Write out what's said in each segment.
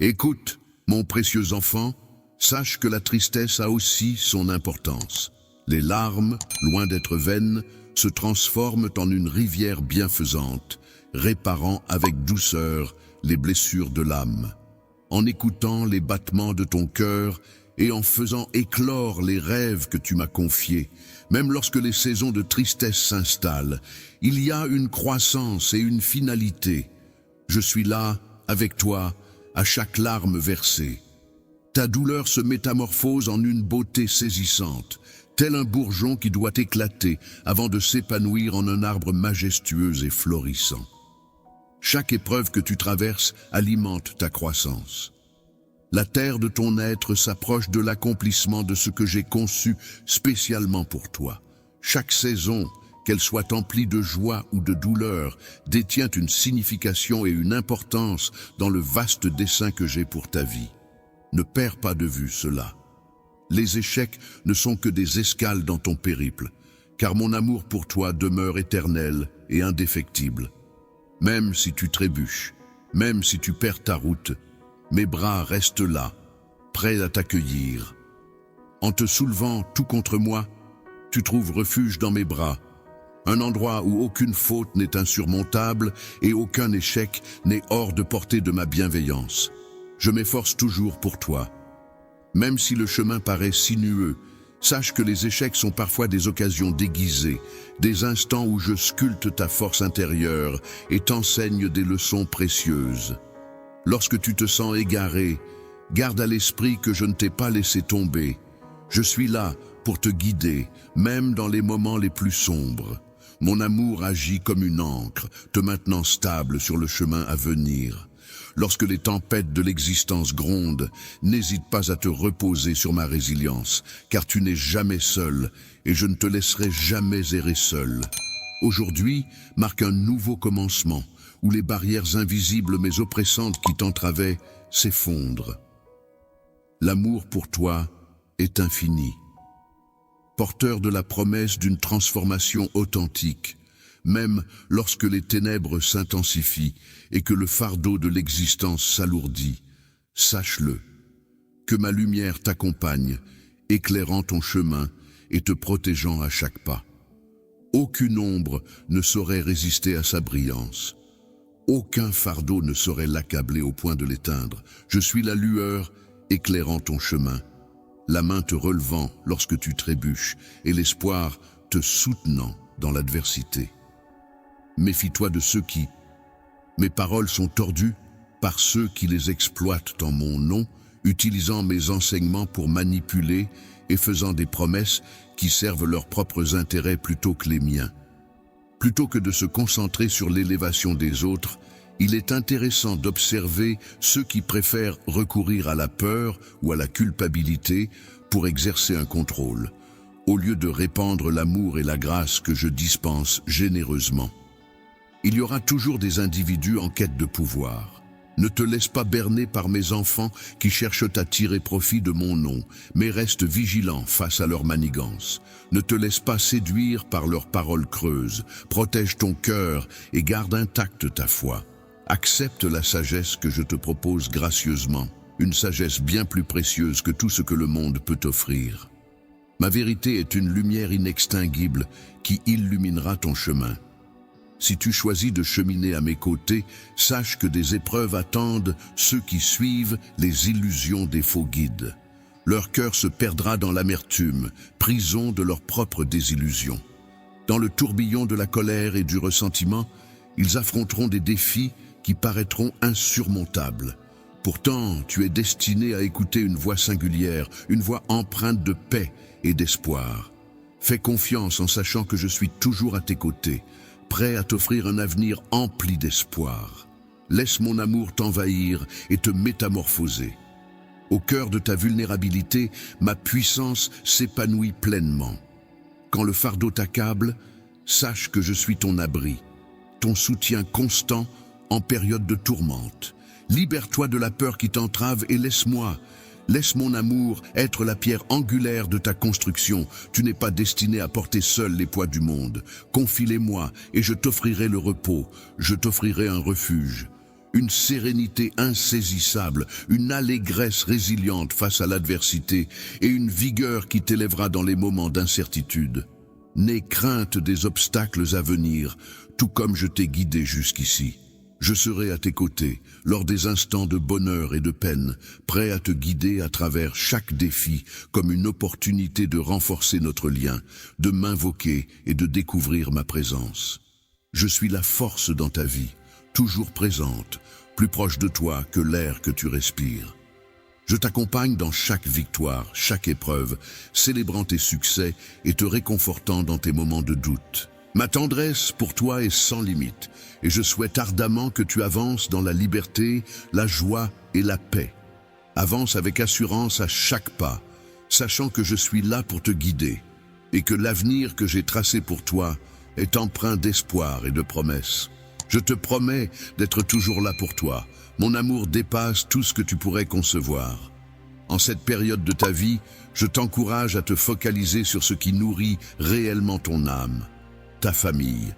Écoute, mon précieux enfant, sache que la tristesse a aussi son importance. Les larmes, loin d'être vaines, se transforment en une rivière bienfaisante, réparant avec douceur les blessures de l'âme. En écoutant les battements de ton cœur et en faisant éclore les rêves que tu m'as confiés, même lorsque les saisons de tristesse s'installent, il y a une croissance et une finalité. Je suis là, avec toi, à chaque larme versée. Ta douleur se métamorphose en une beauté saisissante, tel un bourgeon qui doit éclater avant de s'épanouir en un arbre majestueux et florissant. Chaque épreuve que tu traverses alimente ta croissance. La terre de ton être s'approche de l'accomplissement de ce que j'ai conçu spécialement pour toi. Chaque saison, qu'elle soit emplie de joie ou de douleur, détient une signification et une importance dans le vaste dessein que j'ai pour ta vie. Ne perds pas de vue cela. Les échecs ne sont que des escales dans ton périple, car mon amour pour toi demeure éternel et indéfectible. Même si tu trébuches, même si tu perds ta route, mes bras restent là, prêts à t'accueillir. En te soulevant tout contre moi, tu trouves refuge dans mes bras, un endroit où aucune faute n'est insurmontable et aucun échec n'est hors de portée de ma bienveillance. Je m'efforce toujours pour toi. Même si le chemin paraît sinueux, sache que les échecs sont parfois des occasions déguisées, des instants où je sculpte ta force intérieure et t'enseigne des leçons précieuses. Lorsque tu te sens égaré, garde à l'esprit que je ne t'ai pas laissé tomber. Je suis là pour te guider, même dans les moments les plus sombres. Mon amour agit comme une ancre, te maintenant stable sur le chemin à venir. Lorsque les tempêtes de l'existence grondent, n'hésite pas à te reposer sur ma résilience, car tu n'es jamais seul et je ne te laisserai jamais errer seul. Aujourd'hui marque un nouveau commencement, où les barrières invisibles mais oppressantes qui t'entravaient s'effondrent. L'amour pour toi est infini, porteur de la promesse d'une transformation authentique, même lorsque les ténèbres s'intensifient et que le fardeau de l'existence s'alourdit. Sache-le, que ma lumière t'accompagne, éclairant ton chemin et te protégeant à chaque pas. Aucune ombre ne saurait résister à sa brillance. Aucun fardeau ne saurait l'accabler au point de l'éteindre. Je suis la lueur éclairant ton chemin, la main te relevant lorsque tu trébuches et l'espoir te soutenant dans l'adversité. Méfie-toi de ceux qui... Mes paroles sont tordues par ceux qui les exploitent en mon nom, utilisant mes enseignements pour manipuler et faisant des promesses qui servent leurs propres intérêts plutôt que les miens. Plutôt que de se concentrer sur l'élévation des autres, il est intéressant d'observer ceux qui préfèrent recourir à la peur ou à la culpabilité pour exercer un contrôle, au lieu de répandre l'amour et la grâce que je dispense généreusement. Il y aura toujours des individus en quête de pouvoir. Ne te laisse pas berner par mes enfants qui cherchent à tirer profit de mon nom, mais reste vigilant face à leur manigance. Ne te laisse pas séduire par leurs paroles creuses. Protège ton cœur et garde intacte ta foi. Accepte la sagesse que je te propose gracieusement, une sagesse bien plus précieuse que tout ce que le monde peut offrir. Ma vérité est une lumière inextinguible qui illuminera ton chemin. Si tu choisis de cheminer à mes côtés, sache que des épreuves attendent ceux qui suivent les illusions des faux guides. Leur cœur se perdra dans l'amertume, prison de leurs propres désillusions. Dans le tourbillon de la colère et du ressentiment, ils affronteront des défis qui paraîtront insurmontables. Pourtant, tu es destiné à écouter une voix singulière, une voix empreinte de paix et d'espoir. Fais confiance en sachant que je suis toujours à tes côtés, prêt à t'offrir un avenir empli d'espoir. Laisse mon amour t'envahir et te métamorphoser. Au cœur de ta vulnérabilité, ma puissance s'épanouit pleinement. Quand le fardeau t'accable, sache que je suis ton abri, ton soutien constant en période de tourmente. Libère-toi de la peur qui t'entrave et laisse mon amour être la pierre angulaire de ta construction. Tu n'es pas destiné à porter seul les poids du monde. Confie-les-moi et je t'offrirai le repos, je t'offrirai un refuge. une sérénité insaisissable, une allégresse résiliente face à l'adversité et une vigueur qui t'élèvera dans les moments d'incertitude. N'aie crainte des obstacles à venir, tout comme je t'ai guidé jusqu'ici. Je serai à tes côtés, lors des instants de bonheur et de peine, prêt à te guider à travers chaque défi, comme une opportunité de renforcer notre lien, de m'invoquer et de découvrir ma présence. Je suis la force dans ta vie, toujours présente, plus proche de toi que l'air que tu respires. Je t'accompagne dans chaque victoire, chaque épreuve, célébrant tes succès et te réconfortant dans tes moments de doute. Ma tendresse pour toi est sans limite, et je souhaite ardemment que tu avances dans la liberté, la joie et la paix. Avance avec assurance à chaque pas, sachant que je suis là pour te guider, et que l'avenir que j'ai tracé pour toi est empreint d'espoir et de promesses. Je te promets d'être toujours là pour toi. Mon amour dépasse tout ce que tu pourrais concevoir. En cette période de ta vie, je t'encourage à te focaliser sur ce qui nourrit réellement ton âme. Ta famille.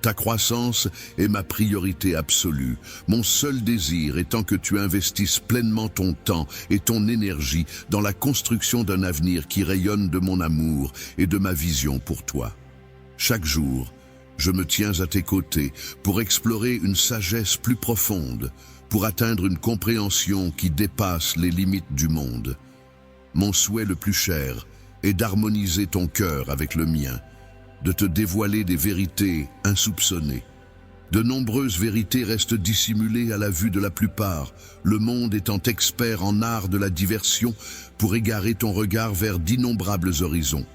Ta croissance est ma priorité absolue. Mon seul désir étant que tu investisses pleinement ton temps et ton énergie dans la construction d'un avenir qui rayonne de mon amour et de ma vision pour toi. Chaque jour, je me tiens à tes côtés pour explorer une sagesse plus profonde, pour atteindre une compréhension qui dépasse les limites du monde. Mon souhait le plus cher est d'harmoniser ton cœur avec le mien, de te dévoiler des vérités insoupçonnées. De nombreuses vérités restent dissimulées à la vue de la plupart, le monde étant expert en art de la diversion pour égarer ton regard vers d'innombrables horizons.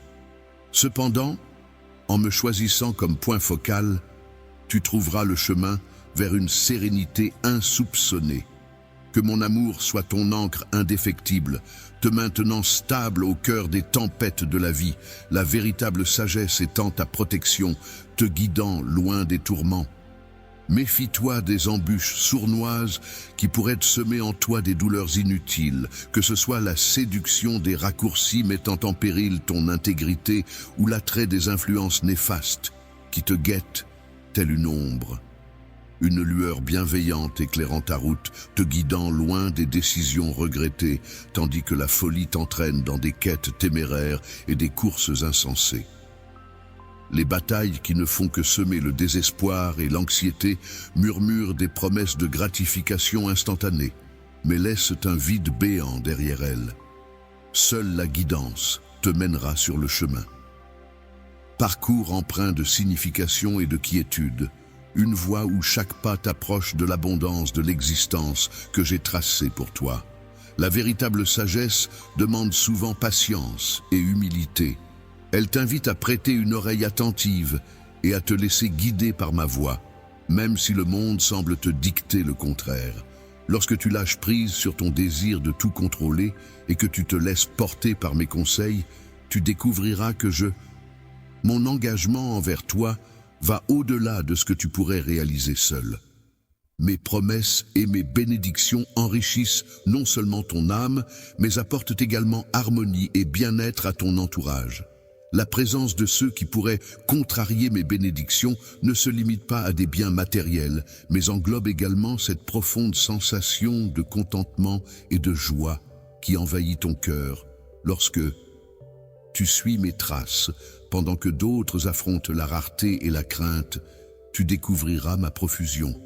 Cependant, en me choisissant comme point focal, tu trouveras le chemin vers une sérénité insoupçonnée. Que mon amour soit ton encre indéfectible, te maintenant stable au cœur des tempêtes de la vie, la véritable sagesse étant ta protection, te guidant loin des tourments. Méfie-toi des embûches sournoises qui pourraient semer en toi des douleurs inutiles, que ce soit la séduction des raccourcis mettant en péril ton intégrité ou l'attrait des influences néfastes qui te guettent telle une ombre. Une lueur bienveillante éclairant ta route, te guidant loin des décisions regrettées, tandis que la folie t'entraîne dans des quêtes téméraires et des courses insensées. Les batailles qui ne font que semer le désespoir et l'anxiété murmurent des promesses de gratification instantanée, mais laissent un vide béant derrière elles. Seule la guidance te mènera sur le chemin. Parcours empreint de signification et de quiétude, une voie où chaque pas t'approche de l'abondance de l'existence que j'ai tracée pour toi. La véritable sagesse demande souvent patience et humilité. Elle t'invite à prêter une oreille attentive et à te laisser guider par ma voix, même si le monde semble te dicter le contraire. Lorsque tu lâches prise sur ton désir de tout contrôler et que tu te laisses porter par mes conseils, tu découvriras que mon engagement envers toi va au-delà de ce que tu pourrais réaliser seul. Mes promesses et mes bénédictions enrichissent non seulement ton âme, mais apportent également harmonie et bien-être à ton entourage. La présence de ceux qui pourraient contrarier mes bénédictions ne se limite pas à des biens matériels, mais englobe également cette profonde sensation de contentement et de joie qui envahit ton cœur lorsque tu suis mes traces. Pendant que d'autres affrontent la rareté et la crainte, tu découvriras ma profusion.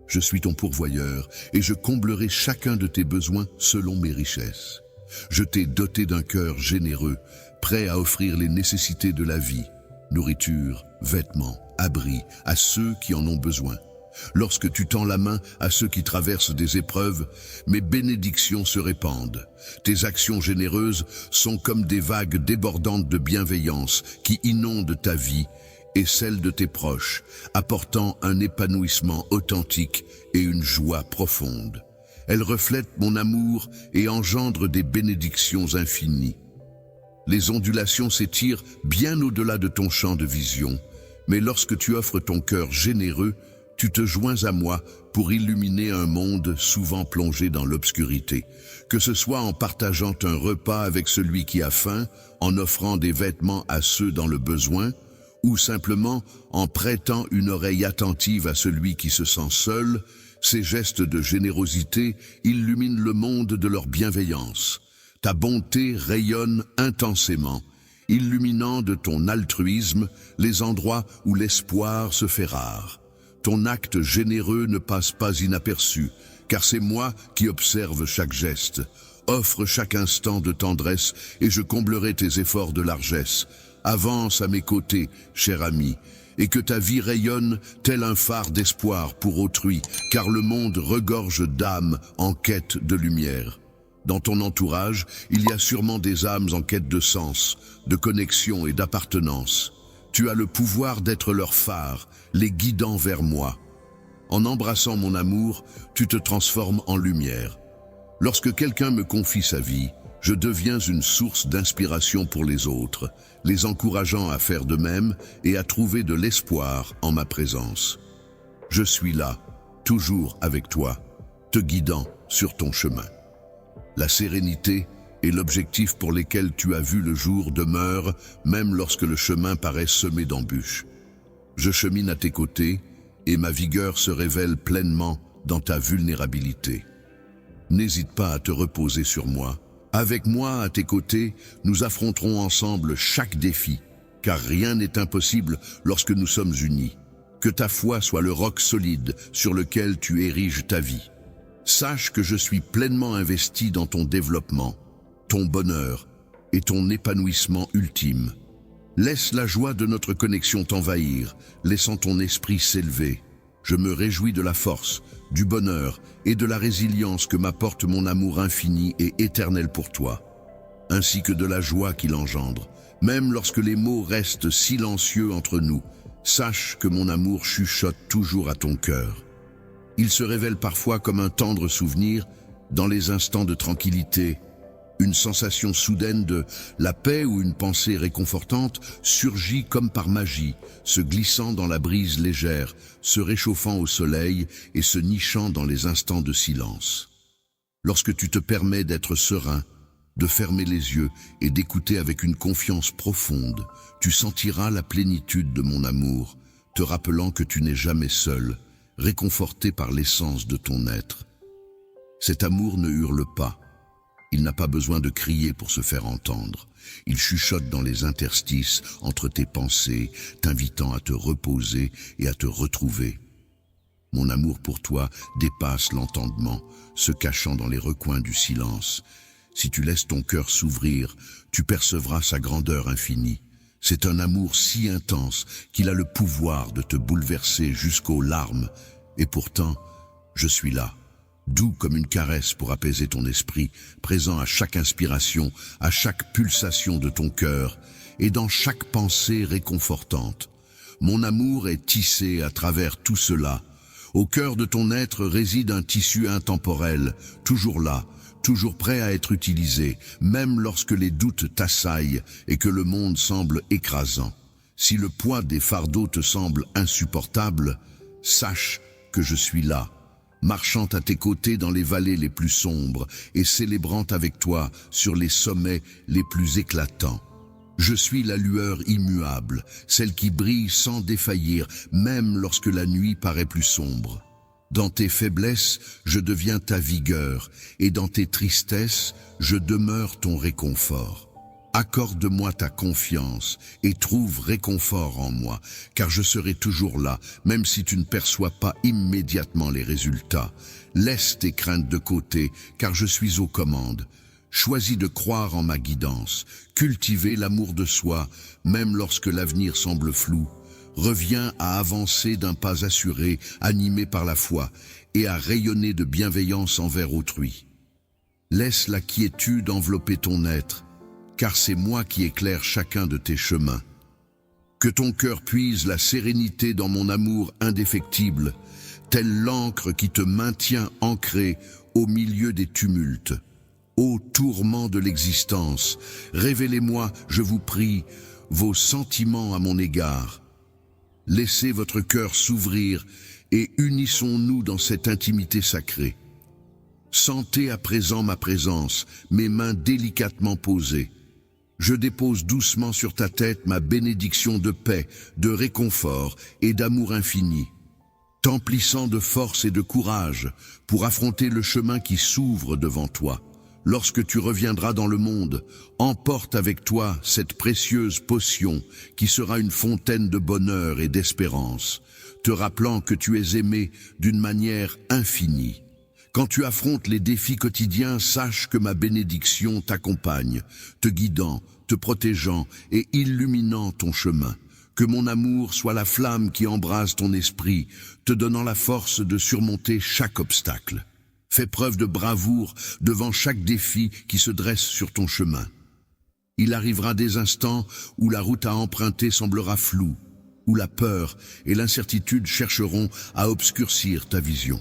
Je suis ton pourvoyeur et je comblerai chacun de tes besoins selon mes richesses. Je t'ai doté d'un cœur généreux, prêt à offrir les nécessités de la vie, nourriture, vêtements, abris, à ceux qui en ont besoin. Lorsque tu tends la main à ceux qui traversent des épreuves, mes bénédictions se répandent. Tes actions généreuses sont comme des vagues débordantes de bienveillance qui inondent ta vie et celle de tes proches, apportant un épanouissement authentique et une joie profonde. Elles reflètent mon amour et engendrent des bénédictions infinies. Les ondulations s'étirent bien au-delà de ton champ de vision, mais lorsque tu offres ton cœur généreux, tu te joins à moi pour illuminer un monde souvent plongé dans l'obscurité, que ce soit en partageant un repas avec celui qui a faim, en offrant des vêtements à ceux dans le besoin, ou simplement en prêtant une oreille attentive à celui qui se sent seul. Ces gestes de générosité illuminent le monde de leur bienveillance. Ta bonté rayonne intensément, illuminant de ton altruisme les endroits où l'espoir se fait rare. Ton acte généreux ne passe pas inaperçu, car c'est moi qui observe chaque geste. Offre chaque instant de tendresse et je comblerai tes efforts de largesse. Avance à mes côtés, cher ami, et que ta vie rayonne tel un phare d'espoir pour autrui, car le monde regorge d'âmes en quête de lumière. Dans ton entourage, il y a sûrement des âmes en quête de sens, de connexion et d'appartenance. Tu as le pouvoir d'être leur phare, les guidant vers moi. En embrassant mon amour, tu te transformes en lumière. Lorsque quelqu'un me confie sa vie, je deviens une source d'inspiration pour les autres, les encourageant à faire de même et à trouver de l'espoir en ma présence. Je suis là, toujours avec toi, te guidant sur ton chemin. La sérénité et l'objectif pour lesquels tu as vu le jour demeurent, même lorsque le chemin paraît semé d'embûches. Je chemine à tes côtés et ma vigueur se révèle pleinement dans ta vulnérabilité. N'hésite pas à te reposer sur moi. Avec moi à tes côtés, nous affronterons ensemble chaque défi, car rien n'est impossible lorsque nous sommes unis. Que ta foi soit le roc solide sur lequel tu ériges ta vie. Sache que je suis pleinement investi dans ton développement, ton bonheur et ton épanouissement ultime. Laisse la joie de notre connexion t'envahir, laissant ton esprit s'élever. Je me réjouis de la force, du bonheur et de la résilience que m'apporte mon amour infini et éternel pour toi, ainsi que de la joie qu'il engendre. Même lorsque les mots restent silencieux entre nous, sache que mon amour chuchote toujours à ton cœur. Il se révèle parfois comme un tendre souvenir dans les instants de tranquillité. Une sensation soudaine de la paix ou une pensée réconfortante surgit comme par magie, se glissant dans la brise légère, se réchauffant au soleil et se nichant dans les instants de silence. Lorsque tu te permets d'être serein, de fermer les yeux et d'écouter avec une confiance profonde, tu sentiras la plénitude de mon amour, te rappelant que tu n'es jamais seul, réconforté par l'essence de ton être. Cet amour ne hurle pas. Il n'a pas besoin de crier pour se faire entendre. Il chuchote dans les interstices entre tes pensées, t'invitant à te reposer et à te retrouver. Mon amour pour toi dépasse l'entendement, se cachant dans les recoins du silence. Si tu laisses ton cœur s'ouvrir, tu percevras sa grandeur infinie. C'est un amour si intense qu'il a le pouvoir de te bouleverser jusqu'aux larmes. Et pourtant, je suis là. Doux comme une caresse pour apaiser ton esprit, présent à chaque inspiration, à chaque pulsation de ton cœur et dans chaque pensée réconfortante. Mon amour est tissé à travers tout cela. Au cœur de ton être réside un tissu intemporel, toujours là, toujours prêt à être utilisé, même lorsque les doutes t'assaillent et que le monde semble écrasant. Si le poids des fardeaux te semble insupportable, sache que je suis là, marchant à tes côtés dans les vallées les plus sombres et célébrant avec toi sur les sommets les plus éclatants. Je suis la lueur immuable, celle qui brille sans défaillir, même lorsque la nuit paraît plus sombre. Dans tes faiblesses, je deviens ta vigueur, et dans tes tristesses, je demeure ton réconfort. Accorde-moi ta confiance et trouve réconfort en moi, car je serai toujours là, même si tu ne perçois pas immédiatement les résultats. Laisse tes craintes de côté, car je suis aux commandes. Choisis de croire en ma guidance, cultiver l'amour de soi, même lorsque l'avenir semble flou. Reviens à avancer d'un pas assuré, animé par la foi, et à rayonner de bienveillance envers autrui. Laisse la quiétude envelopper ton être, car c'est moi qui éclaire chacun de tes chemins. Que ton cœur puise la sérénité dans mon amour indéfectible, telle l'encre qui te maintient ancré au milieu des tumultes. Ô tourments de l'existence, révélez-moi, je vous prie, vos sentiments à mon égard. Laissez votre cœur s'ouvrir et unissons-nous dans cette intimité sacrée. Sentez à présent ma présence, mes mains délicatement posées. Je dépose doucement sur ta tête ma bénédiction de paix, de réconfort et d'amour infini, t'emplissant de force et de courage pour affronter le chemin qui s'ouvre devant toi. Lorsque tu reviendras dans le monde, emporte avec toi cette précieuse potion qui sera une fontaine de bonheur et d'espérance, te rappelant que tu es aimé d'une manière infinie. Quand tu affrontes les défis quotidiens, sache que ma bénédiction t'accompagne, te guidant, te protégeant et illuminant ton chemin. Que mon amour soit la flamme qui embrase ton esprit, te donnant la force de surmonter chaque obstacle. Fais preuve de bravoure devant chaque défi qui se dresse sur ton chemin. Il arrivera des instants où la route à emprunter semblera floue, où la peur et l'incertitude chercheront à obscurcir ta vision.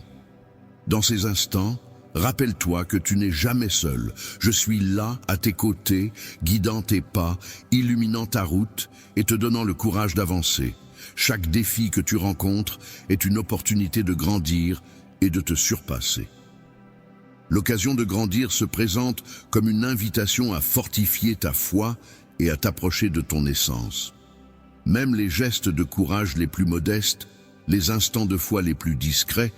Dans ces instants, rappelle-toi que tu n'es jamais seul. Je suis là, à tes côtés, guidant tes pas, illuminant ta route et te donnant le courage d'avancer. Chaque défi que tu rencontres est une opportunité de grandir et de te surpasser. L'occasion de grandir se présente comme une invitation à fortifier ta foi et à t'approcher de ton essence. Même les gestes de courage les plus modestes, les instants de foi les plus discrets,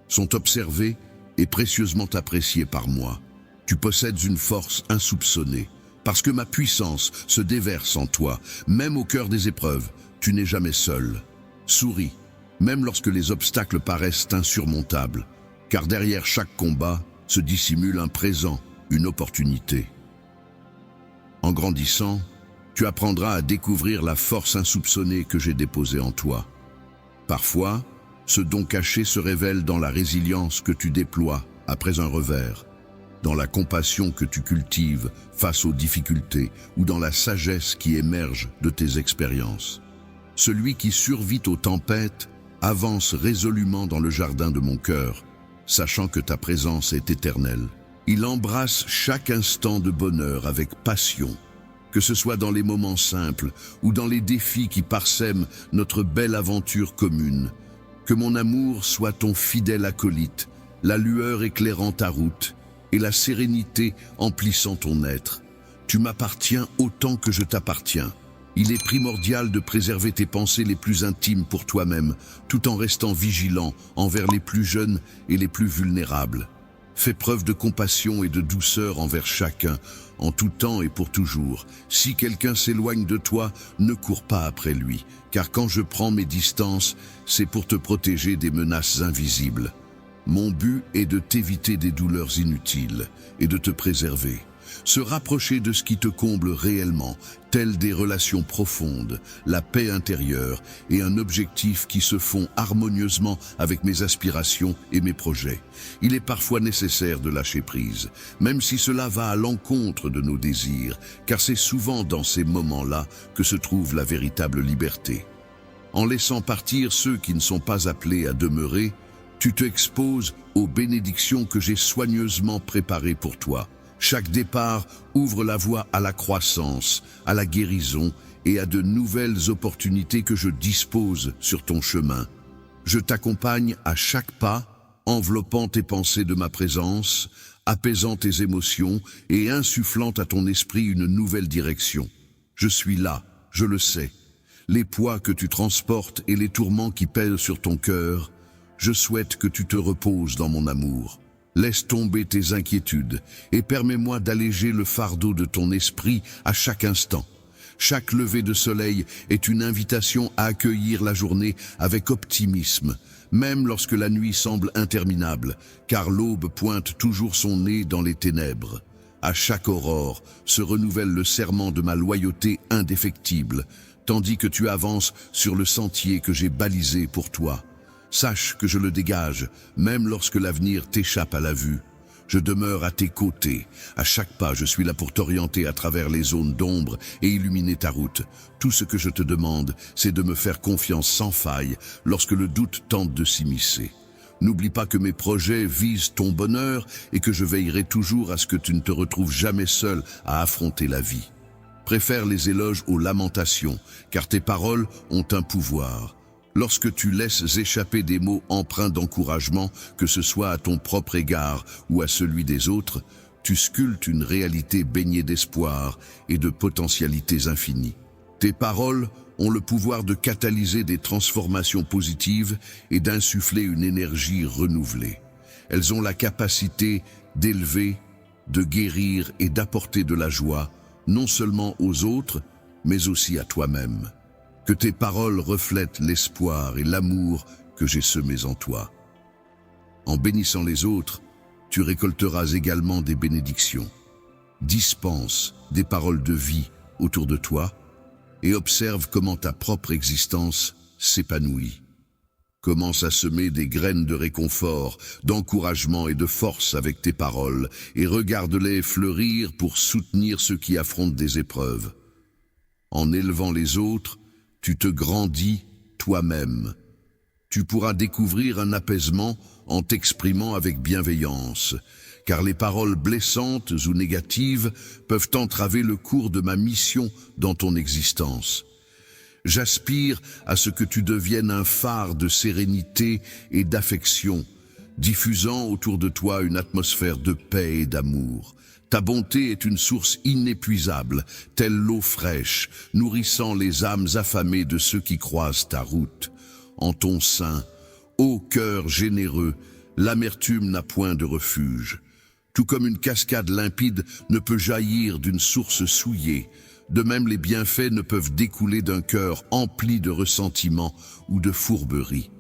sont observés et précieusement appréciés par moi. Tu possèdes une force insoupçonnée, parce que ma puissance se déverse en toi. Même au cœur des épreuves, tu n'es jamais seul. Souris, même lorsque les obstacles paraissent insurmontables, car derrière chaque combat se dissimule un présent, une opportunité. En grandissant, tu apprendras à découvrir la force insoupçonnée que j'ai déposée en toi. Parfois, ce don caché se révèle dans la résilience que tu déploies après un revers, dans la compassion que tu cultives face aux difficultés ou dans la sagesse qui émerge de tes expériences. Celui qui survit aux tempêtes avance résolument dans le jardin de mon cœur, sachant que ta présence est éternelle. Il embrasse chaque instant de bonheur avec passion, que ce soit dans les moments simples ou dans les défis qui parsèment notre belle aventure commune. Que mon amour soit ton fidèle acolyte, la lueur éclairant ta route et la sérénité emplissant ton être. Tu m'appartiens autant que je t'appartiens. Il est primordial de préserver tes pensées les plus intimes pour toi-même, tout en restant vigilant envers les plus jeunes et les plus vulnérables. Fais preuve de compassion et de douceur envers chacun, en tout temps et pour toujours. Si quelqu'un s'éloigne de toi, ne cours pas après lui, car quand je prends mes distances, c'est pour te protéger des menaces invisibles. Mon but est de t'éviter des douleurs inutiles et de te préserver. Se rapprocher de ce qui te comble réellement, telles des relations profondes, la paix intérieure et un objectif qui se font harmonieusement avec mes aspirations et mes projets. Il est parfois nécessaire de lâcher prise, même si cela va à l'encontre de nos désirs, car c'est souvent dans ces moments-là que se trouve la véritable liberté. En laissant partir ceux qui ne sont pas appelés à demeurer, tu t'exposes aux bénédictions que j'ai soigneusement préparées pour toi. Chaque départ ouvre la voie à la croissance, à la guérison et à de nouvelles opportunités que je dispose sur ton chemin. Je t'accompagne à chaque pas, enveloppant tes pensées de ma présence, apaisant tes émotions et insufflant à ton esprit une nouvelle direction. Je suis là, je le sais. Les poids que tu transportes et les tourments qui pèsent sur ton cœur, je souhaite que tu te reposes dans mon amour. Laisse tomber tes inquiétudes et permets-moi d'alléger le fardeau de ton esprit à chaque instant. Chaque lever de soleil est une invitation à accueillir la journée avec optimisme, même lorsque la nuit semble interminable, car l'aube pointe toujours son nez dans les ténèbres. À chaque aurore se renouvelle le serment de ma loyauté indéfectible, tandis que tu avances sur le sentier que j'ai balisé pour toi. Sache que je le dégage, même lorsque l'avenir t'échappe à la vue. Je demeure à tes côtés. À chaque pas, je suis là pour t'orienter à travers les zones d'ombre et illuminer ta route. Tout ce que je te demande, c'est de me faire confiance sans faille lorsque le doute tente de s'immiscer. N'oublie pas que mes projets visent ton bonheur et que je veillerai toujours à ce que tu ne te retrouves jamais seul à affronter la vie. Préfère les éloges aux lamentations, car tes paroles ont un pouvoir. Lorsque tu laisses échapper des mots empreints d'encouragement, que ce soit à ton propre égard ou à celui des autres, tu sculptes une réalité baignée d'espoir et de potentialités infinies. Tes paroles ont le pouvoir de catalyser des transformations positives et d'insuffler une énergie renouvelée. Elles ont la capacité d'élever, de guérir et d'apporter de la joie, non seulement aux autres, mais aussi à toi-même. Que tes paroles reflètent l'espoir et l'amour que j'ai semés en toi. En bénissant les autres, tu récolteras également des bénédictions. Dispense des paroles de vie autour de toi et observe comment ta propre existence s'épanouit. Commence à semer des graines de réconfort, d'encouragement et de force avec tes paroles et regarde-les fleurir pour soutenir ceux qui affrontent des épreuves. En élevant les autres, tu te grandis toi-même. Tu pourras découvrir un apaisement en t'exprimant avec bienveillance, car les paroles blessantes ou négatives peuvent entraver le cours de ma mission dans ton existence. J'aspire à ce que tu deviennes un phare de sérénité et d'affection, diffusant autour de toi une atmosphère de paix et d'amour. Ta bonté est une source inépuisable, telle l'eau fraîche, nourrissant les âmes affamées de ceux qui croisent ta route. En ton sein, ô cœur généreux, l'amertume n'a point de refuge. Tout comme une cascade limpide ne peut jaillir d'une source souillée, de même les bienfaits ne peuvent découler d'un cœur empli de ressentiment ou de fourberie.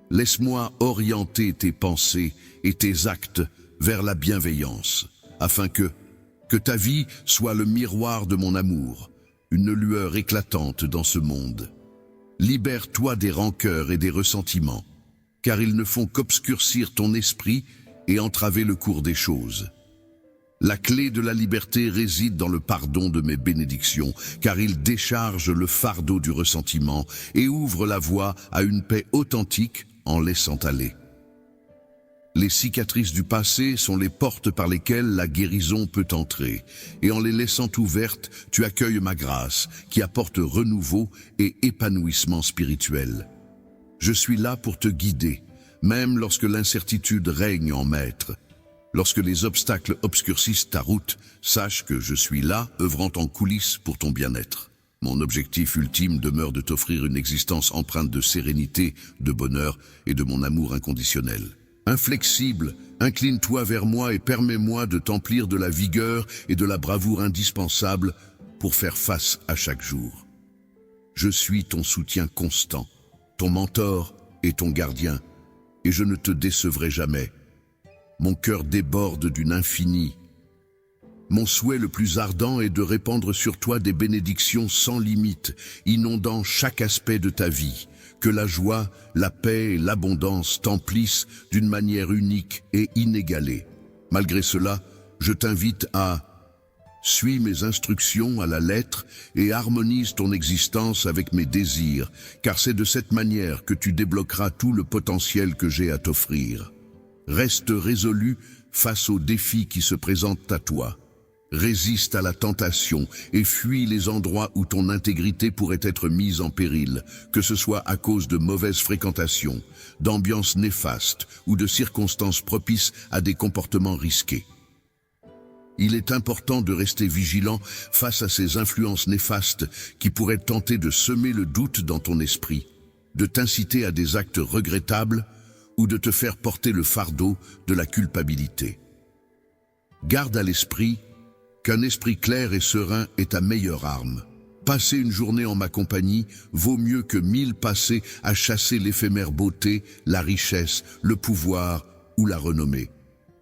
Laisse-moi orienter tes pensées et tes actes vers la bienveillance, afin que ta vie soit le miroir de mon amour, une lueur éclatante dans ce monde. Libère-toi des rancœurs et des ressentiments, car ils ne font qu'obscurcir ton esprit et entraver le cours des choses. La clé de la liberté réside dans le pardon de mes bénédictions, car il décharge le fardeau du ressentiment et ouvre la voie à une paix authentique en laissant aller. Les cicatrices du passé sont les portes par lesquelles la guérison peut entrer, et en les laissant ouvertes, tu accueilles ma grâce, qui apporte renouveau et épanouissement spirituel. Je suis là pour te guider, même lorsque l'incertitude règne en maître. Lorsque les obstacles obscurcissent ta route, sache que je suis là, œuvrant en coulisses pour ton bien-être. Mon objectif ultime demeure de t'offrir une existence empreinte de sérénité, de bonheur et de mon amour inconditionnel. Inflexible, incline-toi vers moi et permets-moi de t'emplir de la vigueur et de la bravoure indispensables pour faire face à chaque jour. Je suis ton soutien constant, ton mentor et ton gardien, et je ne te décevrai jamais. Mon cœur déborde d'une infinie. Mon souhait le plus ardent est de répandre sur toi des bénédictions sans limite, inondant chaque aspect de ta vie. Que la joie, la paix et l'abondance t'emplissent d'une manière unique et inégalée. Malgré cela, je t'invite à suis mes instructions à la lettre et harmonise ton existence avec mes désirs, car c'est de cette manière que tu débloqueras tout le potentiel que j'ai à t'offrir. Reste résolu face aux défis qui se présentent à toi. Résiste à la tentation et fuis les endroits où ton intégrité pourrait être mise en péril, que ce soit à cause de mauvaises fréquentations, d'ambiances néfastes ou de circonstances propices à des comportements risqués. Il est important de rester vigilant face à ces influences néfastes qui pourraient tenter de semer le doute dans ton esprit, de t'inciter à des actes regrettables ou de te faire porter le fardeau de la culpabilité. Garde à l'esprit qu'un esprit clair et serein est ta meilleure arme. Passer une journée en ma compagnie vaut mieux que 1000 passés à chasser l'éphémère beauté, la richesse, le pouvoir ou la renommée.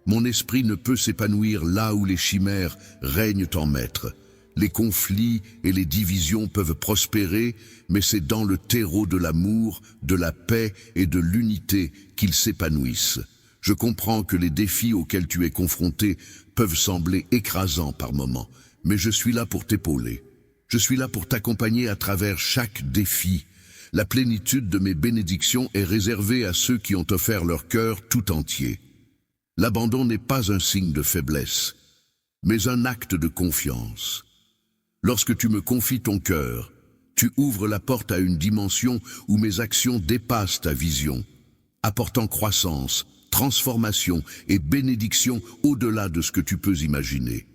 Mon esprit ne peut s'épanouir là où les chimères règnent en maître. Les conflits et les divisions peuvent prospérer, mais c'est dans le terreau de l'amour, de la paix et de l'unité qu'ils s'épanouissent. Je comprends que les défis auxquels tu es confronté peuvent sembler écrasants par moments, mais je suis là pour t'épauler. Je suis là pour t'accompagner à travers chaque défi. La plénitude de mes bénédictions est réservée à ceux qui ont offert leur cœur tout entier. L'abandon n'est pas un signe de faiblesse, mais un acte de confiance. Lorsque tu me confies ton cœur, tu ouvres la porte à une dimension où mes actions dépassent ta vision, apportant croissance, transformation et bénédiction au-delà de ce que tu peux imaginer.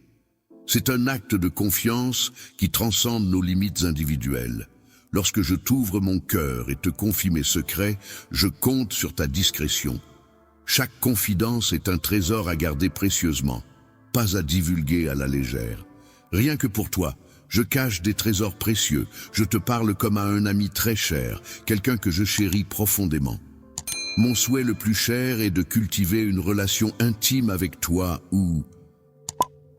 C'est un acte de confiance qui transcende nos limites individuelles. Lorsque je t'ouvre mon cœur et te confie mes secrets, je compte sur ta discrétion. Chaque confidence est un trésor à garder précieusement, pas à divulguer à la légère. Rien que pour toi, je cache des trésors précieux, je te parle comme à un ami très cher, quelqu'un que je chéris profondément. Mon souhait le plus cher est de cultiver une relation intime avec toi où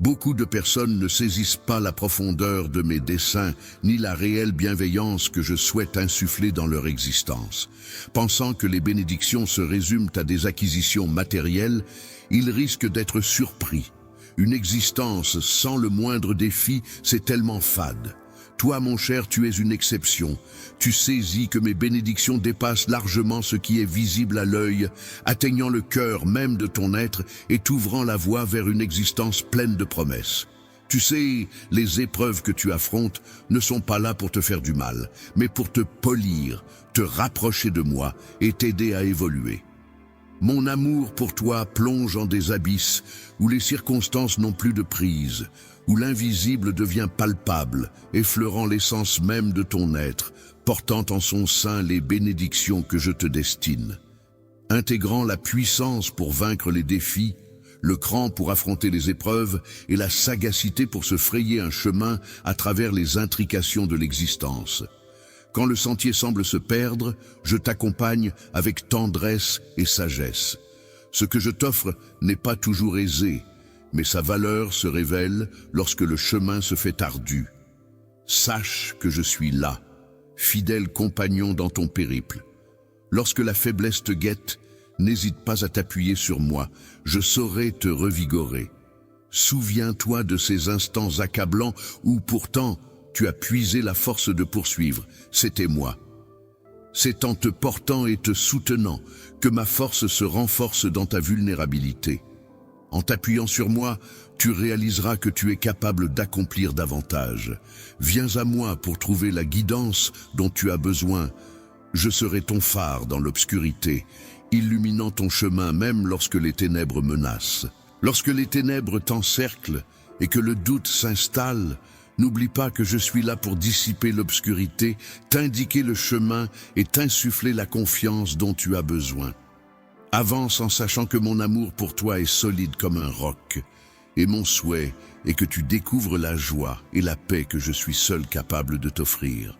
beaucoup de personnes ne saisissent pas la profondeur de mes desseins, ni la réelle bienveillance que je souhaite insuffler dans leur existence. Pensant que les bénédictions se résument à des acquisitions matérielles, ils risquent d'être surpris. Une existence sans le moindre défi, c'est tellement fade. Toi, mon cher, tu es une exception. Tu saisis que mes bénédictions dépassent largement ce qui est visible à l'œil, atteignant le cœur même de ton être et t'ouvrant la voie vers une existence pleine de promesses. Tu sais, les épreuves que tu affrontes ne sont pas là pour te faire du mal, mais pour te polir, te rapprocher de moi et t'aider à évoluer. Mon amour pour toi plonge en des abysses où les circonstances n'ont plus de prise, où l'invisible devient palpable, effleurant l'essence même de ton être, portant en son sein les bénédictions que je te destine. Intégrant la puissance pour vaincre les défis, le cran pour affronter les épreuves et la sagacité pour se frayer un chemin à travers les intrications de l'existence. Quand le sentier semble se perdre, je t'accompagne avec tendresse et sagesse. Ce que je t'offre n'est pas toujours aisé, mais sa valeur se révèle lorsque le chemin se fait ardu. Sache que je suis là, fidèle compagnon dans ton périple. Lorsque la faiblesse te guette, n'hésite pas à t'appuyer sur moi, je saurai te revigorer. Souviens-toi de ces instants accablants où pourtant tu as puisé la force de poursuivre, c'était moi. C'est en te portant et te soutenant que ma force se renforce dans ta vulnérabilité. En t'appuyant sur moi, tu réaliseras que tu es capable d'accomplir davantage. Viens à moi pour trouver la guidance dont tu as besoin. Je serai ton phare dans l'obscurité, illuminant ton chemin même lorsque les ténèbres menacent. Lorsque les ténèbres t'encerclent et que le doute s'installe, n'oublie pas que je suis là pour dissiper l'obscurité, t'indiquer le chemin et t'insuffler la confiance dont tu as besoin. Avance en sachant que mon amour pour toi est solide comme un roc, et mon souhait est que tu découvres la joie et la paix que je suis seul capable de t'offrir.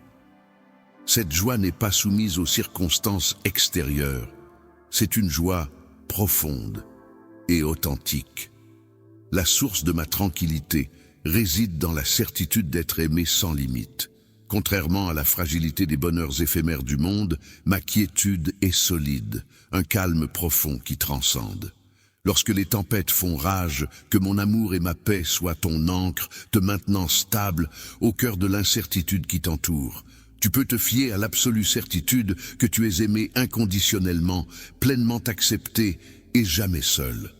Cette joie n'est pas soumise aux circonstances extérieures, c'est une joie profonde et authentique. La source de ma tranquillité réside dans la certitude d'être aimé sans limite. Contrairement à la fragilité des bonheurs éphémères du monde, ma quiétude est solide, un calme profond qui transcende. Lorsque les tempêtes font rage, que mon amour et ma paix soient ton ancre, te maintenant stable au cœur de l'incertitude qui t'entoure. Tu peux te fier à l'absolue certitude que tu es aimé inconditionnellement, pleinement accepté et jamais seul.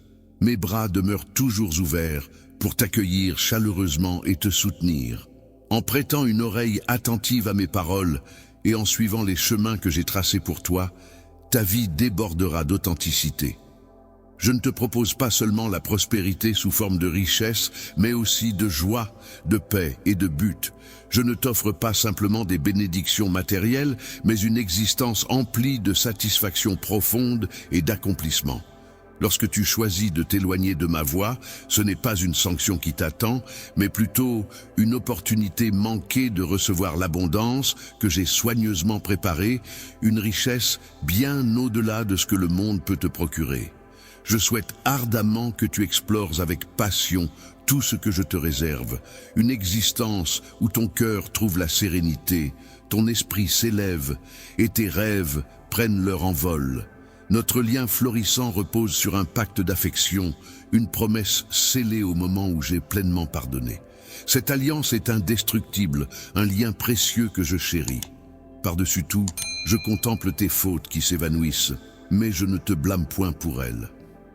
Mes bras demeurent toujours ouverts pour t'accueillir chaleureusement et te soutenir. En prêtant une oreille attentive à mes paroles et en suivant les chemins que j'ai tracés pour toi, ta vie débordera d'authenticité. Je ne te propose pas seulement la prospérité sous forme de richesse, mais aussi de joie, de paix et de but. Je ne t'offre pas simplement des bénédictions matérielles, mais une existence emplie de satisfaction profonde et d'accomplissement. Lorsque tu choisis de t'éloigner de ma voie, ce n'est pas une sanction qui t'attend, mais plutôt une opportunité manquée de recevoir l'abondance que j'ai soigneusement préparée, une richesse bien au-delà de ce que le monde peut te procurer. Je souhaite ardemment que tu explores avec passion tout ce que je te réserve, une existence où ton cœur trouve la sérénité, ton esprit s'élève et tes rêves prennent leur envol. Notre lien florissant repose sur un pacte d'affection, une promesse scellée au moment où j'ai pleinement pardonné. Cette alliance est indestructible, un lien précieux que je chéris. Par-dessus tout, je contemple tes fautes qui s'évanouissent, mais je ne te blâme point pour elles.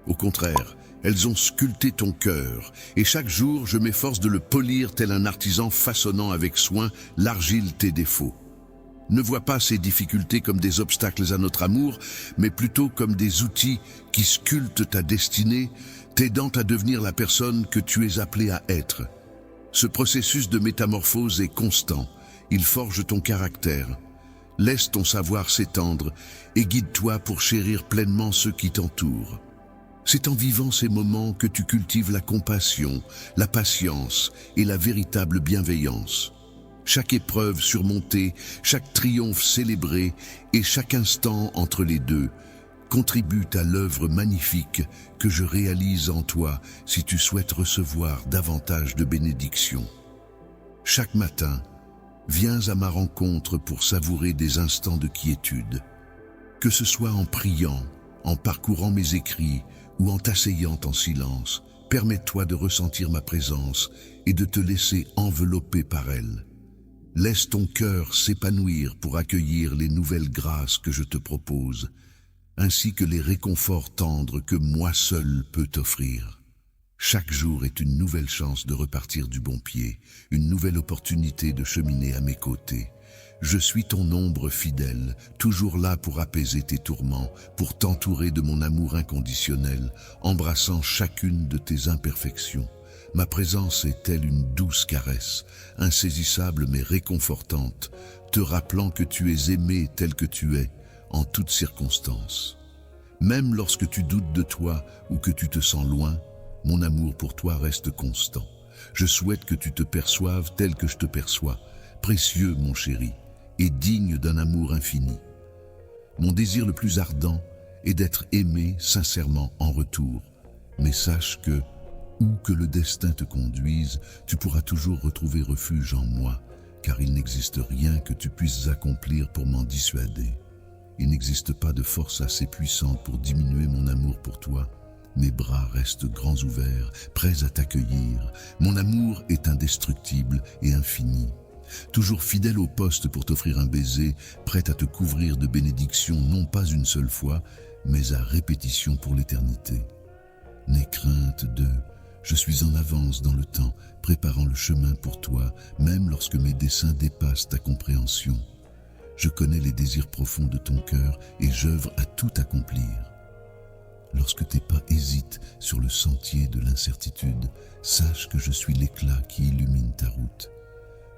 Au contraire, elles ont sculpté ton cœur, et chaque jour je m'efforce de le polir tel un artisan façonnant avec soin l'argile tes défauts. Ne vois pas ces difficultés comme des obstacles à notre amour, mais plutôt comme des outils qui sculptent ta destinée, t'aidant à devenir la personne que tu es appelée à être. Ce processus de métamorphose est constant, il forge ton caractère. Laisse ton savoir s'étendre et guide-toi pour chérir pleinement ceux qui t'entourent. C'est en vivant ces moments que tu cultives la compassion, la patience et la véritable bienveillance. Chaque épreuve surmontée, chaque triomphe célébré et chaque instant entre les deux contribuent à l'œuvre magnifique que je réalise en toi si tu souhaites recevoir davantage de bénédictions. Chaque matin, viens à ma rencontre pour savourer des instants de quiétude. Que ce soit en priant, en parcourant mes écrits ou en t'asseyant en silence, permets-toi de ressentir ma présence et de te laisser envelopper par elle. Laisse ton cœur s'épanouir pour accueillir les nouvelles grâces que je te propose, ainsi que les réconforts tendres que moi seul peux t'offrir. Chaque jour est une nouvelle chance de repartir du bon pied, une nouvelle opportunité de cheminer à mes côtés. Je suis ton ombre fidèle, toujours là pour apaiser tes tourments, pour t'entourer de mon amour inconditionnel, embrassant chacune de tes imperfections. Ma présence est telle une douce caresse, insaisissable mais réconfortante, te rappelant que tu es aimé tel que tu es, en toutes circonstances. Même lorsque tu doutes de toi ou que tu te sens loin, mon amour pour toi reste constant. Je souhaite que tu te perçoives tel que je te perçois, précieux mon chéri, et digne d'un amour infini. Mon désir le plus ardent est d'être aimé sincèrement en retour, mais sache que, où que le destin te conduise, tu pourras toujours retrouver refuge en moi, car il n'existe rien que tu puisses accomplir pour m'en dissuader. Il n'existe pas de force assez puissante pour diminuer mon amour pour toi. Mes bras restent grands ouverts, prêts à t'accueillir. Mon amour est indestructible et infini. Toujours fidèle au poste pour t'offrir un baiser, prêt à te couvrir de bénédictions non pas une seule fois, mais à répétition pour l'éternité. N'aie crainte de... Je suis en avance dans le temps, préparant le chemin pour toi, même lorsque mes desseins dépassent ta compréhension. Je connais les désirs profonds de ton cœur et j'œuvre à tout accomplir. Lorsque tes pas hésitent sur le sentier de l'incertitude, sache que je suis l'éclat qui illumine ta route.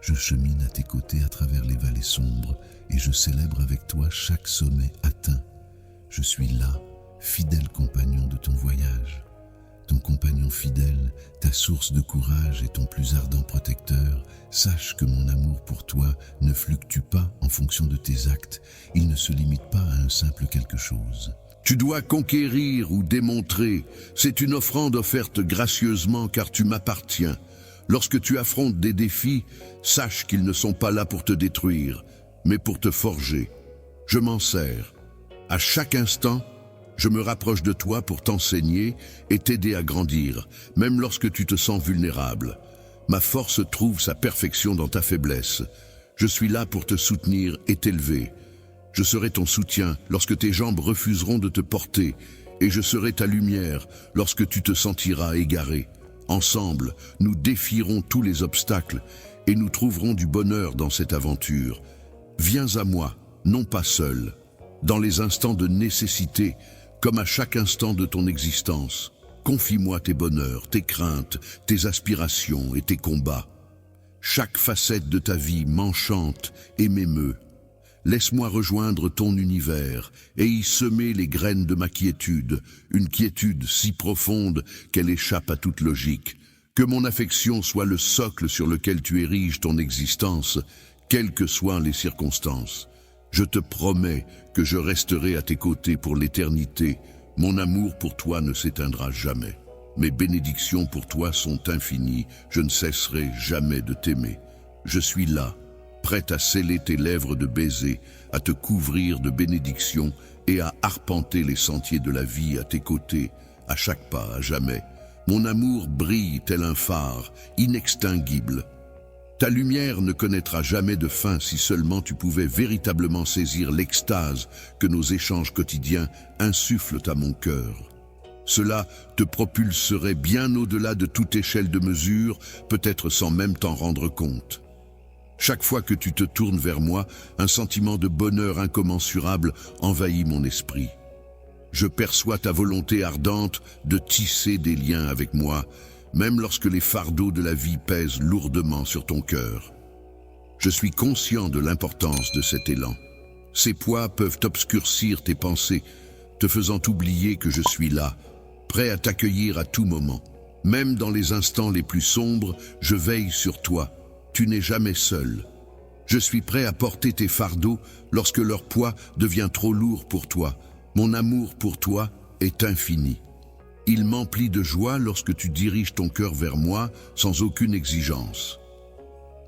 Je chemine à tes côtés à travers les vallées sombres et je célèbre avec toi chaque sommet atteint. Je suis là, fidèle compagnon de ton voyage. Ton compagnon fidèle, ta source de courage et ton plus ardent protecteur, sache que mon amour pour toi ne fluctue pas en fonction de tes actes, il ne se limite pas à un simple quelque chose. Tu dois conquérir ou démontrer, c'est une offrande offerte gracieusement car tu m'appartiens. Lorsque tu affrontes des défis, sache qu'ils ne sont pas là pour te détruire, mais pour te forger. Je m'en sers. À chaque instant, je me rapproche de toi pour t'enseigner et t'aider à grandir, même lorsque tu te sens vulnérable. Ma force trouve sa perfection dans ta faiblesse. Je suis là pour te soutenir et t'élever. Je serai ton soutien lorsque tes jambes refuseront de te porter, et je serai ta lumière lorsque tu te sentiras égaré. Ensemble, nous défierons tous les obstacles et nous trouverons du bonheur dans cette aventure. Viens à moi, non pas seul, dans les instants de nécessité, comme à chaque instant de ton existence. Confie-moi tes bonheurs, tes craintes, tes aspirations et tes combats. Chaque facette de ta vie m'enchante et m'émeut. Laisse-moi rejoindre ton univers et y semer les graines de ma quiétude, une quiétude si profonde qu'elle échappe à toute logique. Que mon affection soit le socle sur lequel tu ériges ton existence, quelles que soient les circonstances. Je te promets que je resterai à tes côtés pour l'éternité. Mon amour pour toi ne s'éteindra jamais. Mes bénédictions pour toi sont infinies. Je ne cesserai jamais de t'aimer. Je suis là, prête à sceller tes lèvres de baisers, à te couvrir de bénédictions et à arpenter les sentiers de la vie à tes côtés, à chaque pas, à jamais. Mon amour brille tel un phare, inextinguible. Ta lumière ne connaîtra jamais de fin si seulement tu pouvais véritablement saisir l'extase que nos échanges quotidiens insufflent à mon cœur. Cela te propulserait bien au-delà de toute échelle de mesure, peut-être sans même t'en rendre compte. Chaque fois que tu te tournes vers moi, un sentiment de bonheur incommensurable envahit mon esprit. Je perçois ta volonté ardente de tisser des liens avec moi, même lorsque les fardeaux de la vie pèsent lourdement sur ton cœur. Je suis conscient de l'importance de cet élan. Ces poids peuvent obscurcir tes pensées, te faisant oublier que je suis là, prêt à t'accueillir à tout moment. Même dans les instants les plus sombres, je veille sur toi. Tu n'es jamais seul. Je suis prêt à porter tes fardeaux lorsque leur poids devient trop lourd pour toi. Mon amour pour toi est infini. Il m'emplit de joie lorsque tu diriges ton cœur vers moi sans aucune exigence.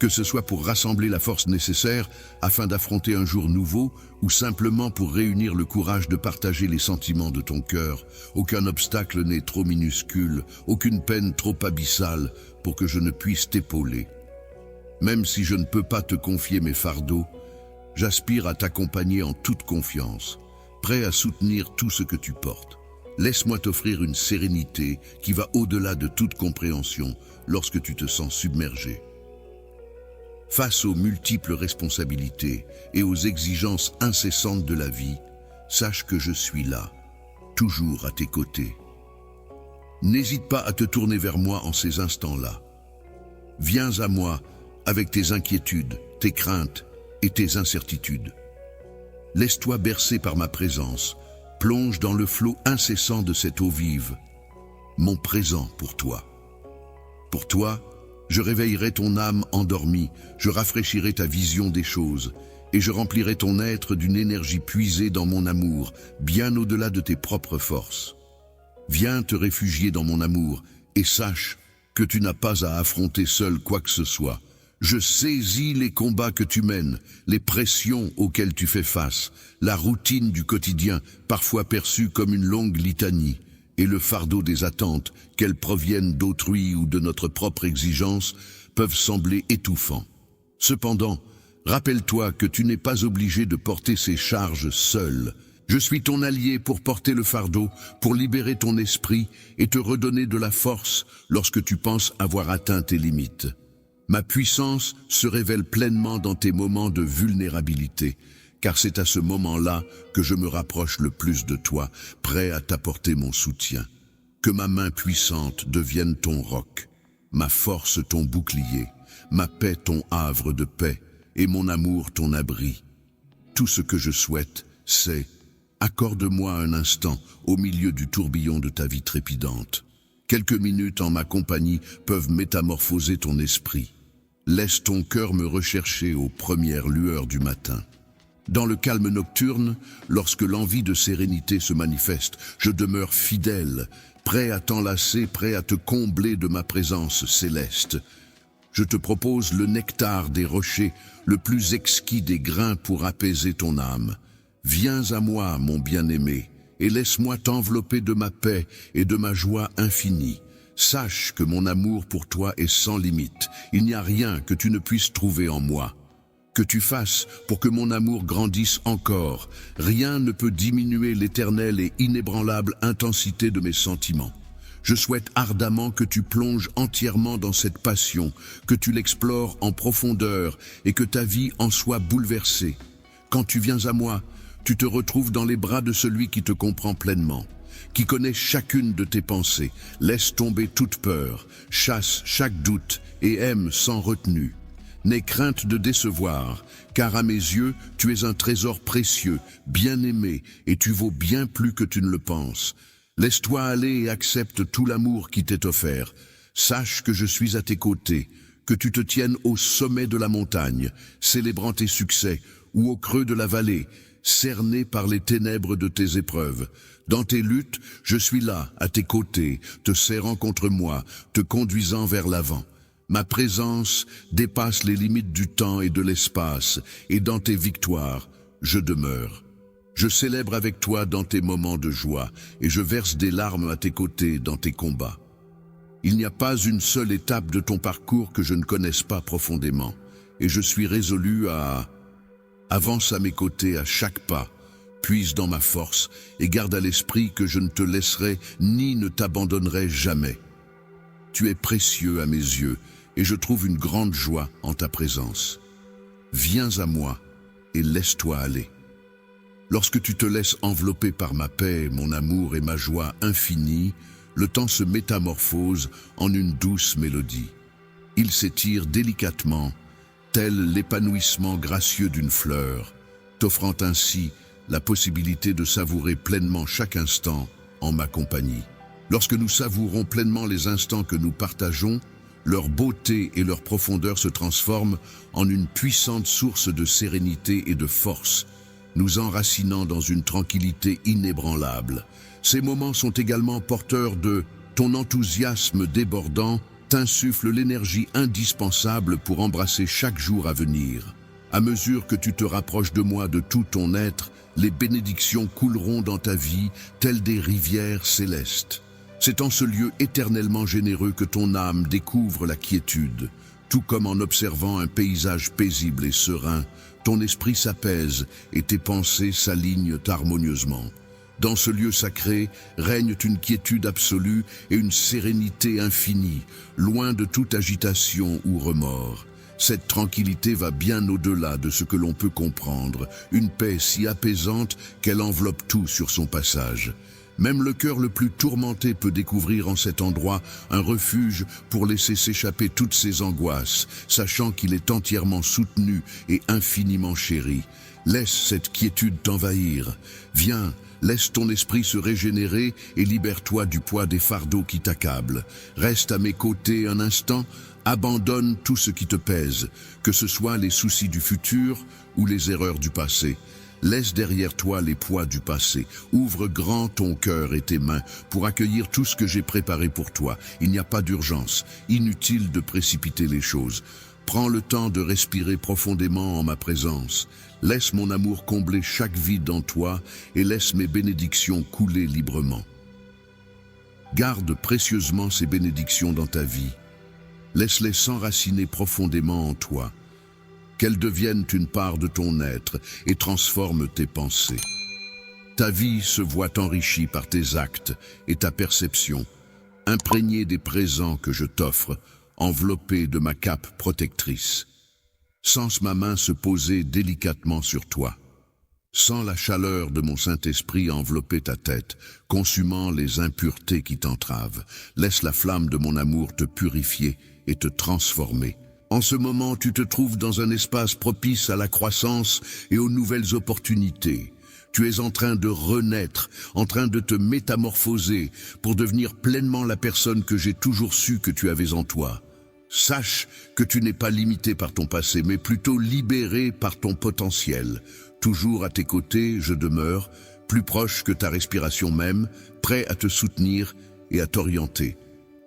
Que ce soit pour rassembler la force nécessaire afin d'affronter un jour nouveau ou simplement pour réunir le courage de partager les sentiments de ton cœur, aucun obstacle n'est trop minuscule, aucune peine trop abyssale pour que je ne puisse t'épauler. Même si je ne peux pas te confier mes fardeaux, j'aspire à t'accompagner en toute confiance, prêt à soutenir tout ce que tu portes. Laisse-moi t'offrir une sérénité qui va au-delà de toute compréhension lorsque tu te sens submergé. Face aux multiples responsabilités et aux exigences incessantes de la vie, sache que je suis là, toujours à tes côtés. N'hésite pas à te tourner vers moi en ces instants-là. Viens à moi avec tes inquiétudes, tes craintes et tes incertitudes. Laisse-toi bercer par ma présence, plonge dans le flot incessant de cette eau vive, mon présent pour toi. Pour toi, je réveillerai ton âme endormie, je rafraîchirai ta vision des choses, et je remplirai ton être d'une énergie puisée dans mon amour, bien au-delà de tes propres forces. Viens te réfugier dans mon amour, et sache que tu n'as pas à affronter seul quoi que ce soit. Je saisis les combats que tu mènes, les pressions auxquelles tu fais face, la routine du quotidien, parfois perçue comme une longue litanie, et le fardeau des attentes, qu'elles proviennent d'autrui ou de notre propre exigence, peuvent sembler étouffants. Cependant, rappelle-toi que tu n'es pas obligé de porter ces charges seul. Je suis ton allié pour porter le fardeau, pour libérer ton esprit et te redonner de la force lorsque tu penses avoir atteint tes limites. Ma puissance se révèle pleinement dans tes moments de vulnérabilité, car c'est à ce moment-là que je me rapproche le plus de toi, prêt à t'apporter mon soutien. Que ma main puissante devienne ton roc, ma force ton bouclier, ma paix ton havre de paix, et mon amour ton abri. Tout ce que je souhaite, c'est accorde-moi un instant au milieu du tourbillon de ta vie trépidante. Quelques minutes en ma compagnie peuvent métamorphoser ton esprit. Laisse ton cœur me rechercher aux premières lueurs du matin. Dans le calme nocturne, lorsque l'envie de sérénité se manifeste, je demeure fidèle, prêt à t'enlacer, prêt à te combler de ma présence céleste. Je te propose le nectar des rochers, le plus exquis des grains pour apaiser ton âme. Viens à moi, mon bien-aimé, et laisse-moi t'envelopper de ma paix et de ma joie infinie. Sache que mon amour pour toi est sans limite. Il n'y a rien que tu ne puisses trouver en moi. Que tu fasses pour que mon amour grandisse encore. Rien ne peut diminuer l'éternelle et inébranlable intensité de mes sentiments. Je souhaite ardemment que tu plonges entièrement dans cette passion, que tu l'explores en profondeur et que ta vie en soit bouleversée. Quand tu viens à moi, tu te retrouves dans les bras de celui qui te comprend pleinement, qui connaît chacune de tes pensées, laisse tomber toute peur, chasse chaque doute et aime sans retenue. N'aie crainte de décevoir, car à mes yeux, tu es un trésor précieux, bien-aimé, et tu vaux bien plus que tu ne le penses. Laisse-toi aller et accepte tout l'amour qui t'est offert. Sache que je suis à tes côtés, que tu te tiennes au sommet de la montagne, célébrant tes succès, ou au creux de la vallée, cerné par les ténèbres de tes épreuves. Dans tes luttes, je suis là, à tes côtés, te serrant contre moi, te conduisant vers l'avant. Ma présence dépasse les limites du temps et de l'espace, et dans tes victoires, je demeure. Je célèbre avec toi dans tes moments de joie, et je verse des larmes à tes côtés dans tes combats. Il n'y a pas une seule étape de ton parcours que je ne connaisse pas profondément, et je suis résolu à... Avance à mes côtés à chaque pas, puise dans ma force, et garde à l'esprit que je ne te laisserai ni ne t'abandonnerai jamais. Tu es précieux à mes yeux, et je trouve une grande joie en ta présence. Viens à moi et laisse-toi aller. Lorsque tu te laisses envelopper par ma paix, mon amour et ma joie infinie, le temps se métamorphose en une douce mélodie. Il s'étire délicatement, tel l'épanouissement gracieux d'une fleur, t'offrant ainsi la possibilité de savourer pleinement chaque instant en ma compagnie. Lorsque nous savourons pleinement les instants que nous partageons, leur beauté et leur profondeur se transforment en une puissante source de sérénité et de force, nous enracinant dans une tranquillité inébranlable. Ces moments sont également porteurs de ton enthousiasme débordant, t'insuffle l'énergie indispensable pour embrasser chaque jour à venir. À mesure que tu te rapproches de moi de tout ton être, les bénédictions couleront dans ta vie telles des rivières célestes. C'est en ce lieu éternellement généreux que ton âme découvre la quiétude. Tout comme en observant un paysage paisible et serein, ton esprit s'apaise et tes pensées s'alignent harmonieusement. Dans ce lieu sacré règne une quiétude absolue et une sérénité infinie, loin de toute agitation ou remords. Cette tranquillité va bien au-delà de ce que l'on peut comprendre, une paix si apaisante qu'elle enveloppe tout sur son passage. Même le cœur le plus tourmenté peut découvrir en cet endroit un refuge pour laisser s'échapper toutes ses angoisses, sachant qu'il est entièrement soutenu et infiniment chéri. Laisse cette quiétude t'envahir. Viens, laisse ton esprit se régénérer et libère-toi du poids des fardeaux qui t'accablent. Reste à mes côtés un instant, abandonne tout ce qui te pèse, que ce soit les soucis du futur ou les erreurs du passé. Laisse derrière toi les poids du passé. Ouvre grand ton cœur et tes mains pour accueillir tout ce que j'ai préparé pour toi. Il n'y a pas d'urgence, inutile de précipiter les choses. Prends le temps de respirer profondément en ma présence. Laisse mon amour combler chaque vide en toi et laisse mes bénédictions couler librement. Garde précieusement ces bénédictions dans ta vie. Laisse-les s'enraciner profondément en toi. Qu'elles deviennent une part de ton être et transforment tes pensées. Ta vie se voit enrichie par tes actes et ta perception, imprégnée des présents que je t'offre, enveloppée de ma cape protectrice. Sens ma main se poser délicatement sur toi. Sens la chaleur de mon Saint-Esprit envelopper ta tête, consumant les impuretés qui t'entravent. Laisse la flamme de mon amour te purifier et te transformer. En ce moment, tu te trouves dans un espace propice à la croissance et aux nouvelles opportunités. Tu es en train de renaître, en train de te métamorphoser pour devenir pleinement la personne que j'ai toujours su que tu avais en toi. Sache que tu n'es pas limité par ton passé, mais plutôt libéré par ton potentiel. Toujours à tes côtés, je demeure, plus proche que ta respiration même, prêt à te soutenir et à t'orienter.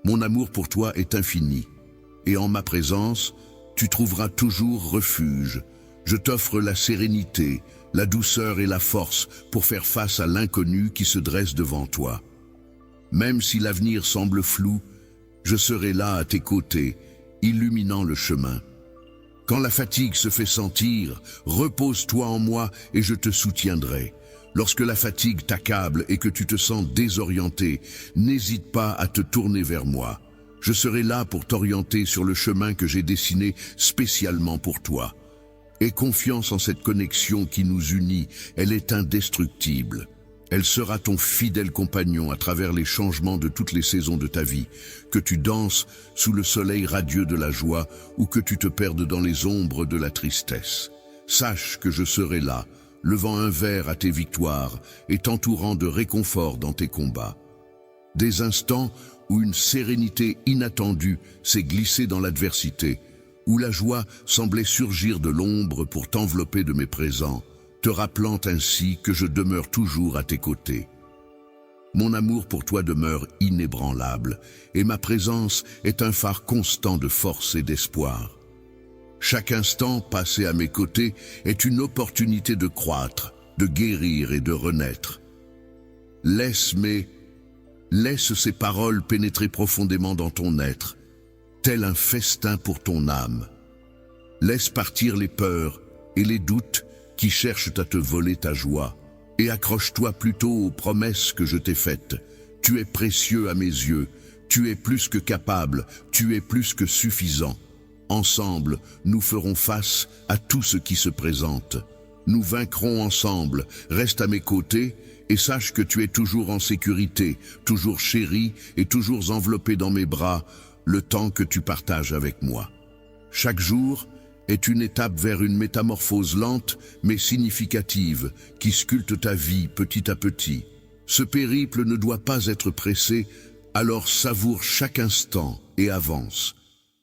Mon amour pour toi est infini. Et en ma présence, tu trouveras toujours refuge. Je t'offre la sérénité, la douceur et la force pour faire face à l'inconnu qui se dresse devant toi. Même si l'avenir semble flou, je serai là à tes côtés, illuminant le chemin. Quand la fatigue se fait sentir, repose-toi en moi et je te soutiendrai. Lorsque la fatigue t'accable et que tu te sens désorienté, n'hésite pas à te tourner vers moi. Je serai là pour t'orienter sur le chemin que j'ai dessiné spécialement pour toi. Aie confiance en cette connexion qui nous unit, elle est indestructible. Elle sera ton fidèle compagnon à travers les changements de toutes les saisons de ta vie, que tu danses sous le soleil radieux de la joie ou que tu te perdes dans les ombres de la tristesse. Sache que je serai là, levant un verre à tes victoires et t'entourant de réconfort dans tes combats. Des instants où une sérénité inattendue s'est glissée dans l'adversité, où la joie semblait surgir de l'ombre pour t'envelopper de mes présents, te rappelant ainsi que je demeure toujours à tes côtés. Mon amour pour toi demeure inébranlable, et ma présence est un phare constant de force et d'espoir. Chaque instant passé à mes côtés est une opportunité de croître, de guérir et de renaître. Laisse ces paroles pénétrer profondément dans ton être, tel un festin pour ton âme. Laisse partir les peurs et les doutes qui cherchent à te voler ta joie, et accroche-toi plutôt aux promesses que je t'ai faites. Tu es précieux à mes yeux, tu es plus que capable, tu es plus que suffisant. Ensemble, nous ferons face à tout ce qui se présente. Nous vaincrons ensemble, reste à mes côtés et sache que tu es toujours en sécurité, toujours chéri et toujours enveloppé dans mes bras, le temps que tu partages avec moi. Chaque jour est une étape vers une métamorphose lente mais significative qui sculpte ta vie petit à petit. Ce périple ne doit pas être pressé, alors savoure chaque instant et avance.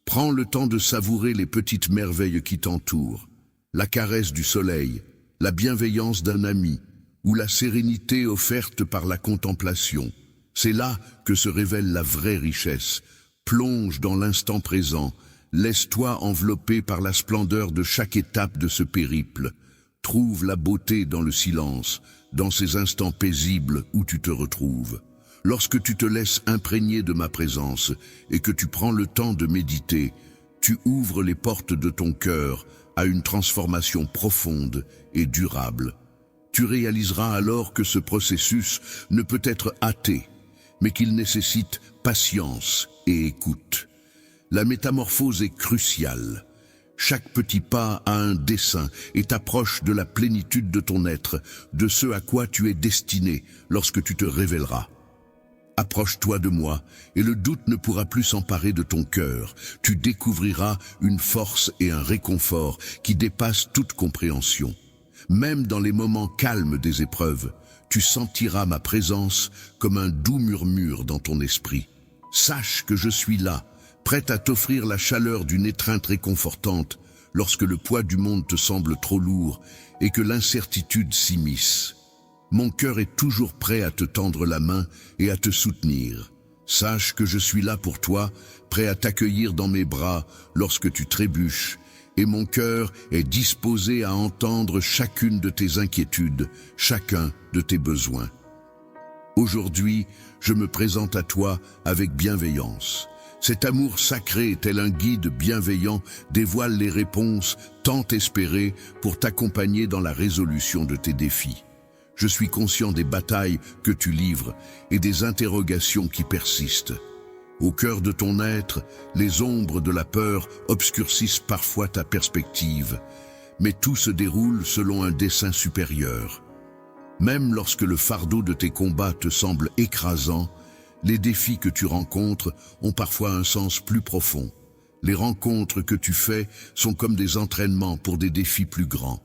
Prends le temps de savourer les petites merveilles qui t'entourent, la caresse du soleil, la bienveillance d'un ami ou la sérénité offerte par la contemplation. C'est là que se révèle la vraie richesse. Plonge dans l'instant présent, laisse-toi envelopper par la splendeur de chaque étape de ce périple. Trouve la beauté dans le silence, dans ces instants paisibles où tu te retrouves. Lorsque tu te laisses imprégner de ma présence et que tu prends le temps de méditer, tu ouvres les portes de ton cœur à une transformation profonde et durable. Tu réaliseras alors que ce processus ne peut être hâté, mais qu'il nécessite patience et écoute. La métamorphose est cruciale. Chaque petit pas a un dessein et t'approche de la plénitude de ton être, de ce à quoi tu es destiné lorsque tu te révéleras. Approche-toi de moi et le doute ne pourra plus s'emparer de ton cœur. Tu découvriras une force et un réconfort qui dépassent toute compréhension. Même dans les moments calmes des épreuves, tu sentiras ma présence comme un doux murmure dans ton esprit. Sache que je suis là, prêt à t'offrir la chaleur d'une étreinte réconfortante lorsque le poids du monde te semble trop lourd et que l'incertitude s'immisce. Mon cœur est toujours prêt à te tendre la main et à te soutenir. Sache que je suis là pour toi, prêt à t'accueillir dans mes bras lorsque tu trébuches, et mon cœur est disposé à entendre chacune de tes inquiétudes, chacun de tes besoins. Aujourd'hui, je me présente à toi avec bienveillance. Cet amour sacré, tel un guide bienveillant, dévoile les réponses tant espérées pour t'accompagner dans la résolution de tes défis. Je suis conscient des batailles que tu livres et des interrogations qui persistent. Au cœur de ton être, les ombres de la peur obscurcissent parfois ta perspective, mais tout se déroule selon un dessein supérieur. Même lorsque le fardeau de tes combats te semble écrasant, les défis que tu rencontres ont parfois un sens plus profond. Les rencontres que tu fais sont comme des entraînements pour des défis plus grands.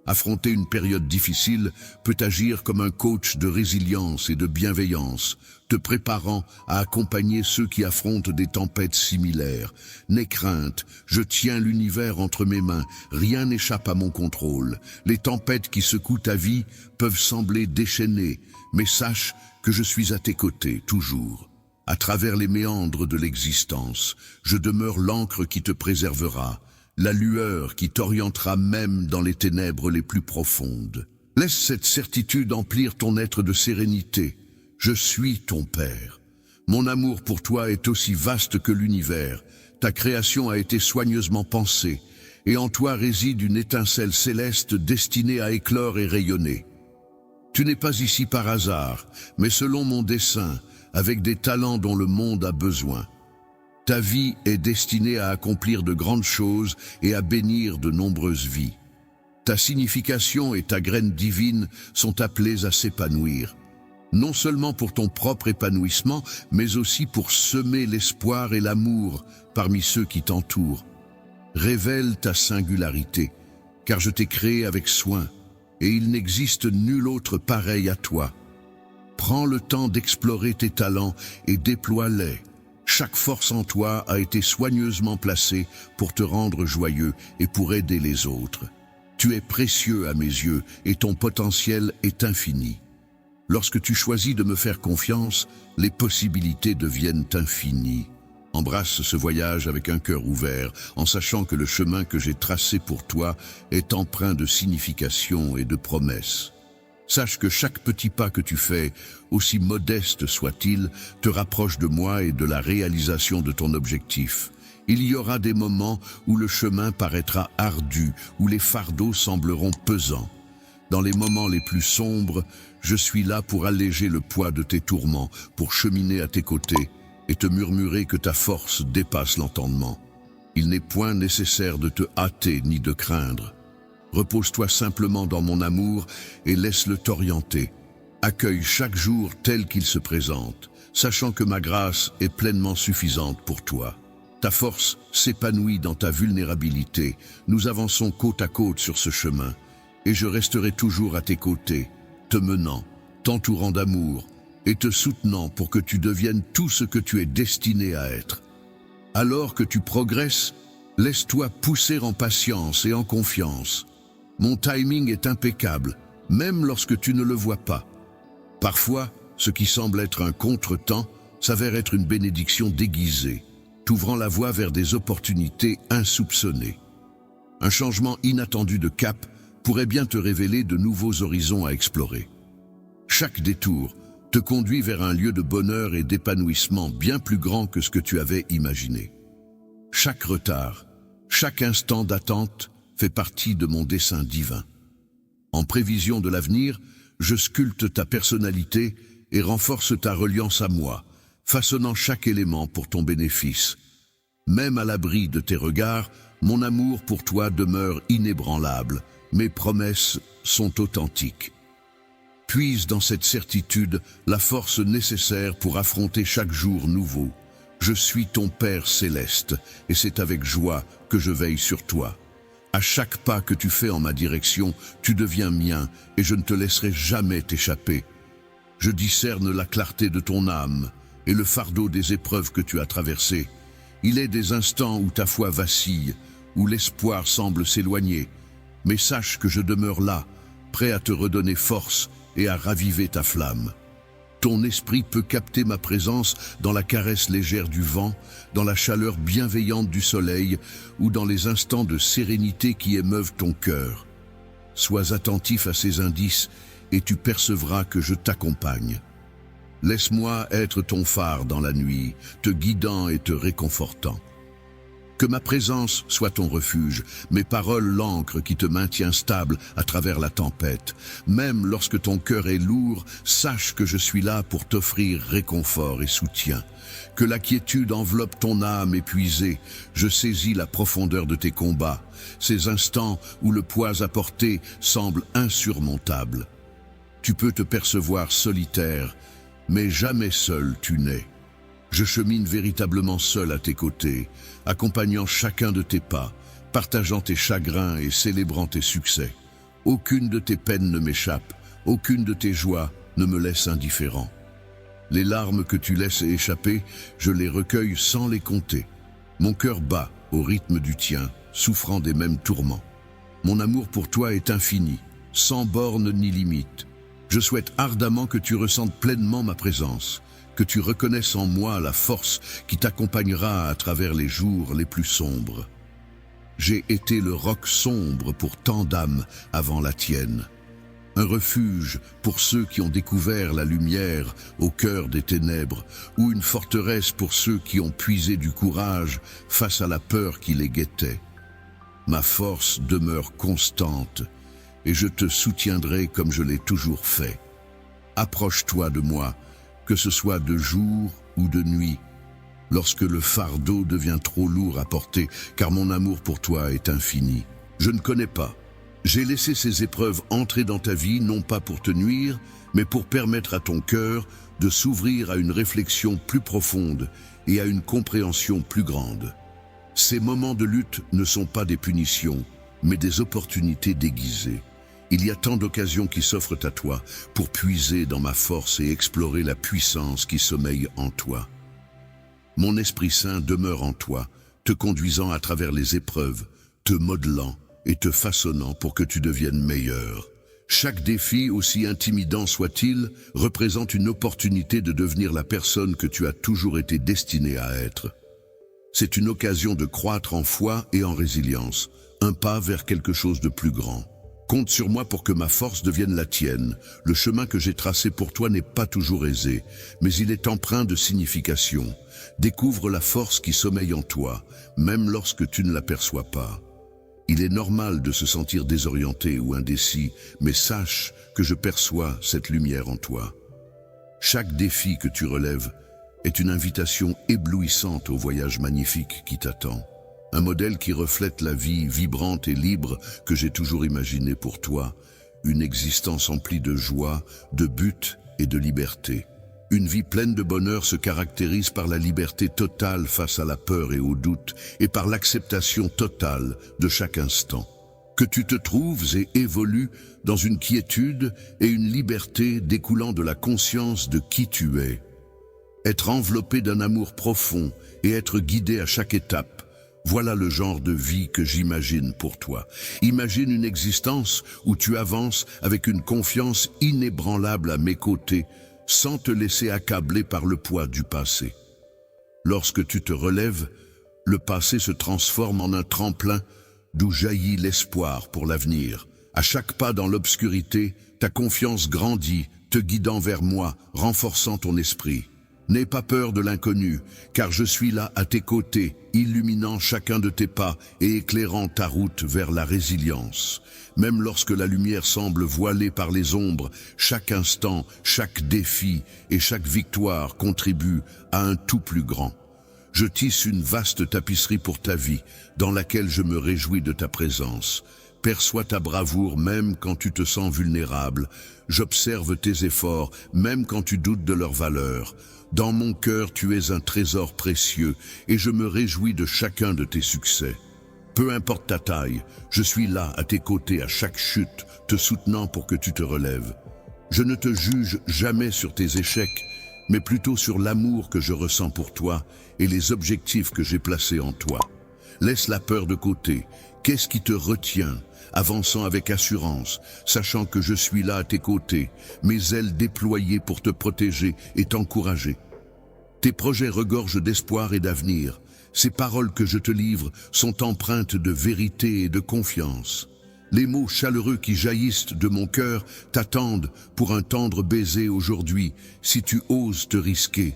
Affronter une période difficile peut agir comme un coach de résilience et de bienveillance, te préparant à accompagner ceux qui affrontent des tempêtes similaires. N'aie crainte, je tiens l'univers entre mes mains, rien n'échappe à mon contrôle. Les tempêtes qui secouent ta vie peuvent sembler déchaînées, mais sache que je suis à tes côtés, toujours. À travers les méandres de l'existence, je demeure l'encre qui te préservera, la lueur qui t'orientera même dans les ténèbres les plus profondes. Laisse cette certitude emplir ton être de sérénité. Je suis ton Père. Mon amour pour toi est aussi vaste que l'univers. Ta création a été soigneusement pensée, et en toi réside une étincelle céleste destinée à éclore et rayonner. Tu n'es pas ici par hasard, mais selon mon dessein, avec des talents dont le monde a besoin. Ta vie est destinée à accomplir de grandes choses et à bénir de nombreuses vies. Ta signification et ta graine divine sont appelées à s'épanouir, non seulement pour ton propre épanouissement, mais aussi pour semer l'espoir et l'amour parmi ceux qui t'entourent. Révèle ta singularité, car je t'ai créé avec soin, et il n'existe nul autre pareil à toi. Prends le temps d'explorer tes talents et déploie-les. Chaque force en toi a été soigneusement placée pour te rendre joyeux et pour aider les autres. Tu es précieux à mes yeux et ton potentiel est infini. Lorsque tu choisis de me faire confiance, les possibilités deviennent infinies. Embrasse ce voyage avec un cœur ouvert, en sachant que le chemin que j'ai tracé pour toi est empreint de signification et de promesses. Sache que chaque petit pas que tu fais, aussi modeste soit-il, te rapproche de moi et de la réalisation de ton objectif. Il y aura des moments où le chemin paraîtra ardu, où les fardeaux sembleront pesants. Dans les moments les plus sombres, je suis là pour alléger le poids de tes tourments, pour cheminer à tes côtés et te murmurer que ta force dépasse l'entendement. Il n'est point nécessaire de te hâter ni de craindre. Repose-toi simplement dans mon amour et laisse-le t'orienter. Accueille chaque jour tel qu'il se présente, sachant que ma grâce est pleinement suffisante pour toi. Ta force s'épanouit dans ta vulnérabilité. Nous avançons côte à côte sur ce chemin, et je resterai toujours à tes côtés, te menant, t'entourant d'amour, et te soutenant pour que tu deviennes tout ce que tu es destiné à être. Alors que tu progresses, laisse-toi pousser en patience et en confiance. Mon timing est impeccable, même lorsque tu ne le vois pas. Parfois, ce qui semble être un contretemps s'avère être une bénédiction déguisée, t'ouvrant la voie vers des opportunités insoupçonnées. Un changement inattendu de cap pourrait bien te révéler de nouveaux horizons à explorer. Chaque détour te conduit vers un lieu de bonheur et d'épanouissement bien plus grand que ce que tu avais imaginé. Chaque retard, chaque instant d'attente fait partie de mon dessein divin. En prévision de l'avenir, je sculpte ta personnalité et renforce ta reliance à moi, façonnant chaque élément pour ton bénéfice. Même à l'abri de tes regards, mon amour pour toi demeure inébranlable. Mes promesses sont authentiques. Puise dans cette certitude la force nécessaire pour affronter chaque jour nouveau. Je suis ton Père céleste, et c'est avec joie que je veille sur toi. À chaque pas que tu fais en ma direction, tu deviens mien, et je ne te laisserai jamais t'échapper. Je discerne la clarté de ton âme, et le fardeau des épreuves que tu as traversées. Il est des instants où ta foi vacille, où l'espoir semble s'éloigner, mais sache que je demeure là, prêt à te redonner force et à raviver ta flamme. Ton esprit peut capter ma présence dans la caresse légère du vent, dans la chaleur bienveillante du soleil ou dans les instants de sérénité qui émeuvent ton cœur. Sois attentif à ces indices et tu percevras que je t'accompagne. Laisse-moi être ton phare dans la nuit, te guidant et te réconfortant. Que ma présence soit ton refuge, mes paroles l'encre qui te maintient stable à travers la tempête. Même lorsque ton cœur est lourd, sache que je suis là pour t'offrir réconfort et soutien. Que la quiétude enveloppe ton âme épuisée, je saisis la profondeur de tes combats, ces instants où le poids à porter semble insurmontable. Tu peux te percevoir solitaire, mais jamais seul tu n'es. Je chemine véritablement seul à tes côtés, accompagnant chacun de tes pas, partageant tes chagrins et célébrant tes succès. Aucune de tes peines ne m'échappe, aucune de tes joies ne me laisse indifférent. Les larmes que tu laisses échapper, je les recueille sans les compter. Mon cœur bat au rythme du tien, souffrant des mêmes tourments. Mon amour pour toi est infini, sans bornes ni limites. Je souhaite ardemment que tu ressentes pleinement ma présence, que tu reconnaisses en moi la force qui t'accompagnera à travers les jours les plus sombres. J'ai été le roc sombre pour tant d'âmes avant la tienne, un refuge pour ceux qui ont découvert la lumière au cœur des ténèbres, ou une forteresse pour ceux qui ont puisé du courage face à la peur qui les guettait. Ma force demeure constante, et je te soutiendrai comme je l'ai toujours fait. Approche-toi de moi, que ce soit de jour ou de nuit, lorsque le fardeau devient trop lourd à porter, car mon amour pour toi est infini. Je ne connais pas. J'ai laissé ces épreuves entrer dans ta vie, non pas pour te nuire, mais pour permettre à ton cœur de s'ouvrir à une réflexion plus profonde et à une compréhension plus grande. Ces moments de lutte ne sont pas des punitions, mais des opportunités déguisées. Il y a tant d'occasions qui s'offrent à toi pour puiser dans ma force et explorer la puissance qui sommeille en toi. Mon Esprit Saint demeure en toi, te conduisant à travers les épreuves, te modelant et te façonnant pour que tu deviennes meilleur. Chaque défi, aussi intimidant soit-il, représente une opportunité de devenir la personne que tu as toujours été destiné à être. C'est une occasion de croître en foi et en résilience, un pas vers quelque chose de plus grand. Compte sur moi pour que ma force devienne la tienne. Le chemin que j'ai tracé pour toi n'est pas toujours aisé, mais il est empreint de signification. Découvre la force qui sommeille en toi, même lorsque tu ne l'aperçois pas. Il est normal de se sentir désorienté ou indécis, mais sache que je perçois cette lumière en toi. Chaque défi que tu relèves est une invitation éblouissante au voyage magnifique qui t'attend. un modèle qui reflète la vie vibrante et libre que j'ai toujours imaginée pour toi, une existence emplie de joie, de buts et de liberté. Une vie pleine de bonheur se caractérise par la liberté totale face à la peur et au doute, et par l'acceptation totale de chaque instant. Que tu te trouves et évolues dans une quiétude et une liberté découlant de la conscience de qui tu es. Être enveloppé d'un amour profond et être guidé à chaque étape, voilà le genre de vie que j'imagine pour toi. Imagine une existence où tu avances avec une confiance inébranlable à mes côtés, sans te laisser accabler par le poids du passé. Lorsque tu te relèves, le passé se transforme en un tremplin d'où jaillit l'espoir pour l'avenir. À chaque pas dans l'obscurité, ta confiance grandit, te guidant vers moi, renforçant ton esprit. N'aie pas peur de l'inconnu, car je suis là à tes côtés, illuminant chacun de tes pas et éclairant ta route vers la résilience. Même lorsque la lumière semble voilée par les ombres, chaque instant, chaque défi et chaque victoire contribue à un tout plus grand. Je tisse une vaste tapisserie pour ta vie, dans laquelle je me réjouis de ta présence. Perçois ta bravoure même quand tu te sens vulnérable. J'observe tes efforts même quand tu doutes de leur valeur. Dans mon cœur, tu es un trésor précieux et je me réjouis de chacun de tes succès. Peu importe ta taille, je suis là à tes côtés à chaque chute, te soutenant pour que tu te relèves. Je ne te juge jamais sur tes échecs, mais plutôt sur l'amour que je ressens pour toi et les objectifs que j'ai placés en toi. Laisse la peur de côté. Qu'est-ce qui te retient, avançant avec assurance, sachant que je suis là à tes côtés, mes ailes déployées pour te protéger et t'encourager. Tes projets regorgent d'espoir et d'avenir. Ces paroles que je te livre sont empreintes de vérité et de confiance. Les mots chaleureux qui jaillissent de mon cœur t'attendent pour un tendre baiser aujourd'hui, si tu oses te risquer.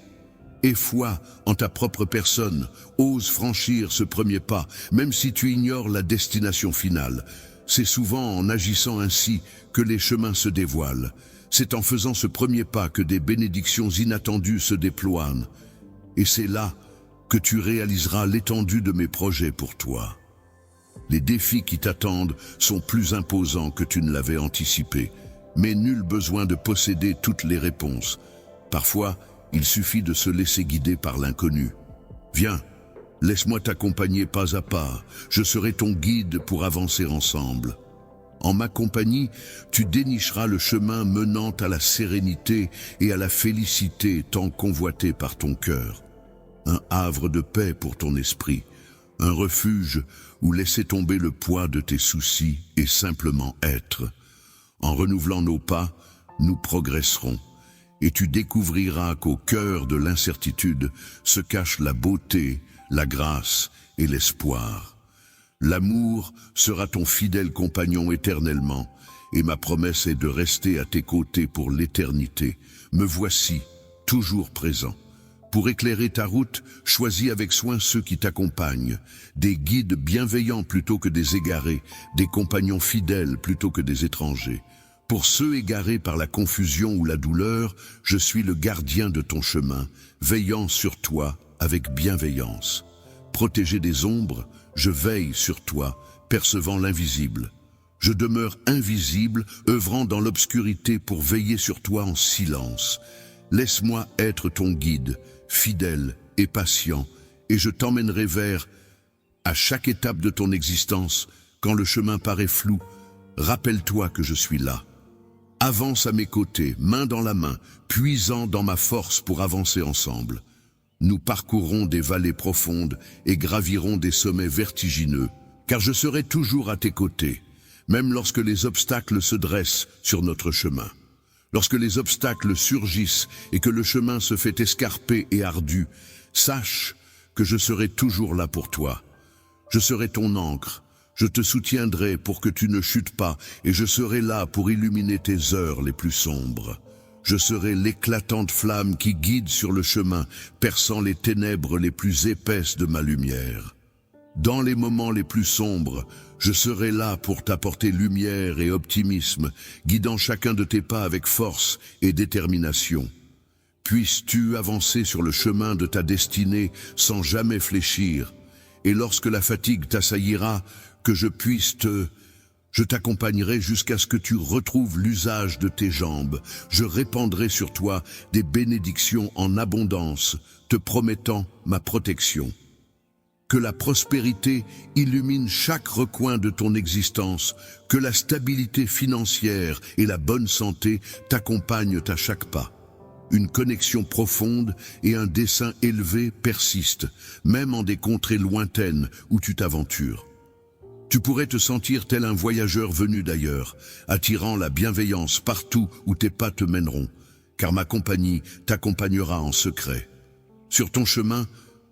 Aie foi en ta propre personne, ose franchir ce premier pas, même si tu ignores la destination finale. C'est souvent en agissant ainsi que les chemins se dévoilent. C'est en faisant ce premier pas que des bénédictions inattendues se déploient. Et c'est là que tu réaliseras l'étendue de mes projets pour toi. Les défis qui t'attendent sont plus imposants que tu ne l'avais anticipé, mais nul besoin de posséder toutes les réponses. Parfois, il suffit de se laisser guider par l'inconnu. Viens, laisse-moi t'accompagner pas à pas, je serai ton guide pour avancer ensemble. En ma compagnie, tu dénicheras le chemin menant à la sérénité et à la félicité tant convoitée par ton cœur. Un havre de paix pour ton esprit, un refuge où laisser tomber le poids de tes soucis et simplement être. En renouvelant nos pas, nous progresserons. Et tu découvriras qu'au cœur de l'incertitude se cachent la beauté, la grâce et l'espoir. L'amour sera ton fidèle compagnon éternellement, et ma promesse est de rester à tes côtés pour l'éternité. Me voici, toujours présent. Pour éclairer ta route, choisis avec soin ceux qui t'accompagnent, des guides bienveillants plutôt que des égarés, des compagnons fidèles plutôt que des étrangers. Pour ceux égarés par la confusion ou la douleur, je suis le gardien de ton chemin, veillant sur toi avec bienveillance. Protégé des ombres, je veille sur toi, percevant l'invisible. Je demeure invisible, œuvrant dans l'obscurité pour veiller sur toi en silence. Laisse-moi être ton guide, fidèle et patient, et je t'emmènerai vers, à chaque étape de ton existence, quand le chemin paraît flou, rappelle-toi que je suis là. Avance à mes côtés, main dans la main, puisant dans ma force pour avancer ensemble. Nous parcourrons des vallées profondes et gravirons des sommets vertigineux, car je serai toujours à tes côtés, même lorsque les obstacles se dressent sur notre chemin. Lorsque les obstacles surgissent et que le chemin se fait escarpé et ardu, sache que je serai toujours là pour toi. Je serai ton ancre. Je te soutiendrai pour que tu ne chutes pas et je serai là pour illuminer tes heures les plus sombres. Je serai l'éclatante flamme qui guide sur le chemin, perçant les ténèbres les plus épaisses de ma lumière. Dans les moments les plus sombres, je serai là pour t'apporter lumière et optimisme, guidant chacun de tes pas avec force et détermination. Puisses-tu avancer sur le chemin de ta destinée sans jamais fléchir, et lorsque la fatigue t'assaillira, que je t'accompagnerai jusqu'à ce que tu retrouves l'usage de tes jambes. Je répandrai sur toi des bénédictions en abondance, te promettant ma protection. Que la prospérité illumine chaque recoin de ton existence, que la stabilité financière et la bonne santé t'accompagnent à chaque pas. Une connexion profonde et un dessein élevé persistent, même en des contrées lointaines où tu t'aventures. Tu pourrais te sentir tel un voyageur venu d'ailleurs, attirant la bienveillance partout où tes pas te mèneront, car ma compagnie t'accompagnera en secret. Sur ton chemin,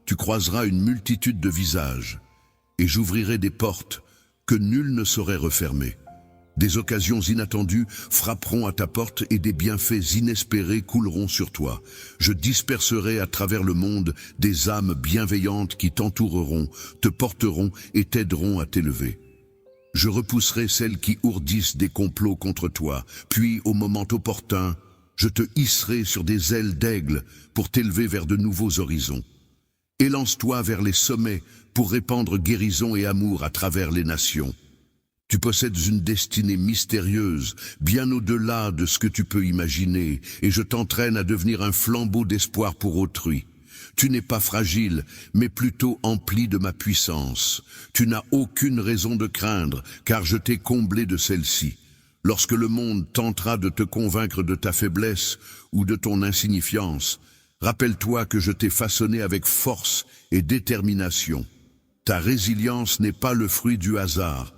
tu croiseras une multitude de visages, et j'ouvrirai des portes que nul ne saurait refermer. Des occasions inattendues frapperont à ta porte et des bienfaits inespérés couleront sur toi. Je disperserai à travers le monde des âmes bienveillantes qui t'entoureront, te porteront et t'aideront à t'élever. Je repousserai celles qui ourdissent des complots contre toi, puis au moment opportun, je te hisserai sur des ailes d'aigle pour t'élever vers de nouveaux horizons. Élance-toi vers les sommets pour répandre guérison et amour à travers les nations. Tu possèdes une destinée mystérieuse, bien au-delà de ce que tu peux imaginer, et je t'entraîne à devenir un flambeau d'espoir pour autrui. Tu n'es pas fragile, mais plutôt empli de ma puissance. Tu n'as aucune raison de craindre, car je t'ai comblé de celle-ci. Lorsque le monde tentera de te convaincre de ta faiblesse ou de ton insignifiance, rappelle-toi que je t'ai façonné avec force et détermination. Ta résilience n'est pas le fruit du hasard,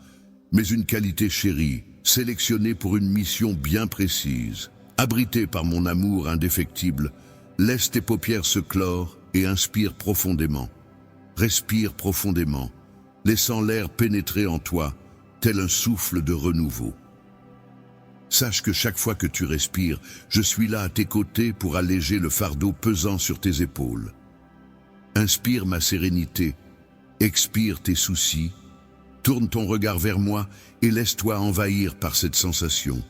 mais une qualité chérie, sélectionnée pour une mission bien précise. Abrité par mon amour indéfectible, laisse tes paupières se clore et inspire profondément. Respire profondément, laissant l'air pénétrer en toi, tel un souffle de renouveau. Sache que chaque fois que tu respires, je suis là à tes côtés pour alléger le fardeau pesant sur tes épaules. Inspire ma sérénité, expire tes soucis, tourne ton regard vers moi et laisse-toi envahir par cette sensation.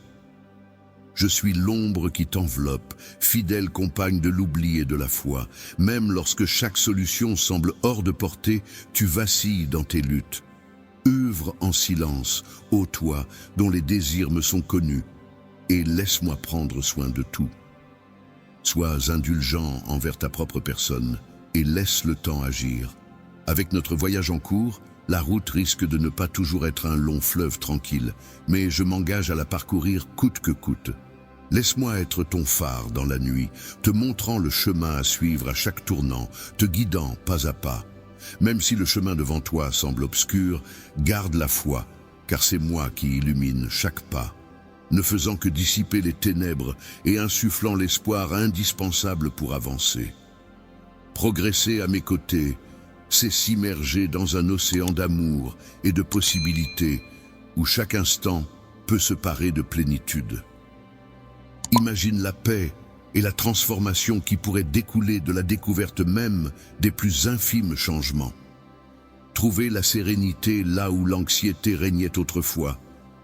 Je suis l'ombre qui t'enveloppe, fidèle compagne de l'oubli et de la foi. Même lorsque chaque solution semble hors de portée, tu vacilles dans tes luttes. Œuvre en silence, ô toi dont les désirs me sont connus, et laisse-moi prendre soin de tout. Sois indulgent envers ta propre personne et laisse le temps agir. Avec notre voyage en cours, la route risque de ne pas toujours être un long fleuve tranquille, mais je m'engage à la parcourir coûte que coûte. Laisse-moi être ton phare dans la nuit, te montrant le chemin à suivre à chaque tournant, te guidant pas à pas. Même si le chemin devant toi semble obscur, garde la foi, car c'est moi qui illumine chaque pas, ne faisant que dissiper les ténèbres et insufflant l'espoir indispensable pour avancer. Progresser à mes côtés, c'est s'immerger dans un océan d'amour et de possibilités où chaque instant peut se parer de plénitude. Imagine la paix et la transformation qui pourrait découler de la découverte même des plus infimes changements. Trouver la sérénité là où l'anxiété régnait autrefois,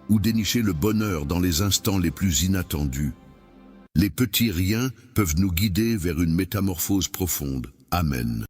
ou dénicher le bonheur dans les instants les plus inattendus. Les petits riens peuvent nous guider vers une métamorphose profonde. Amen.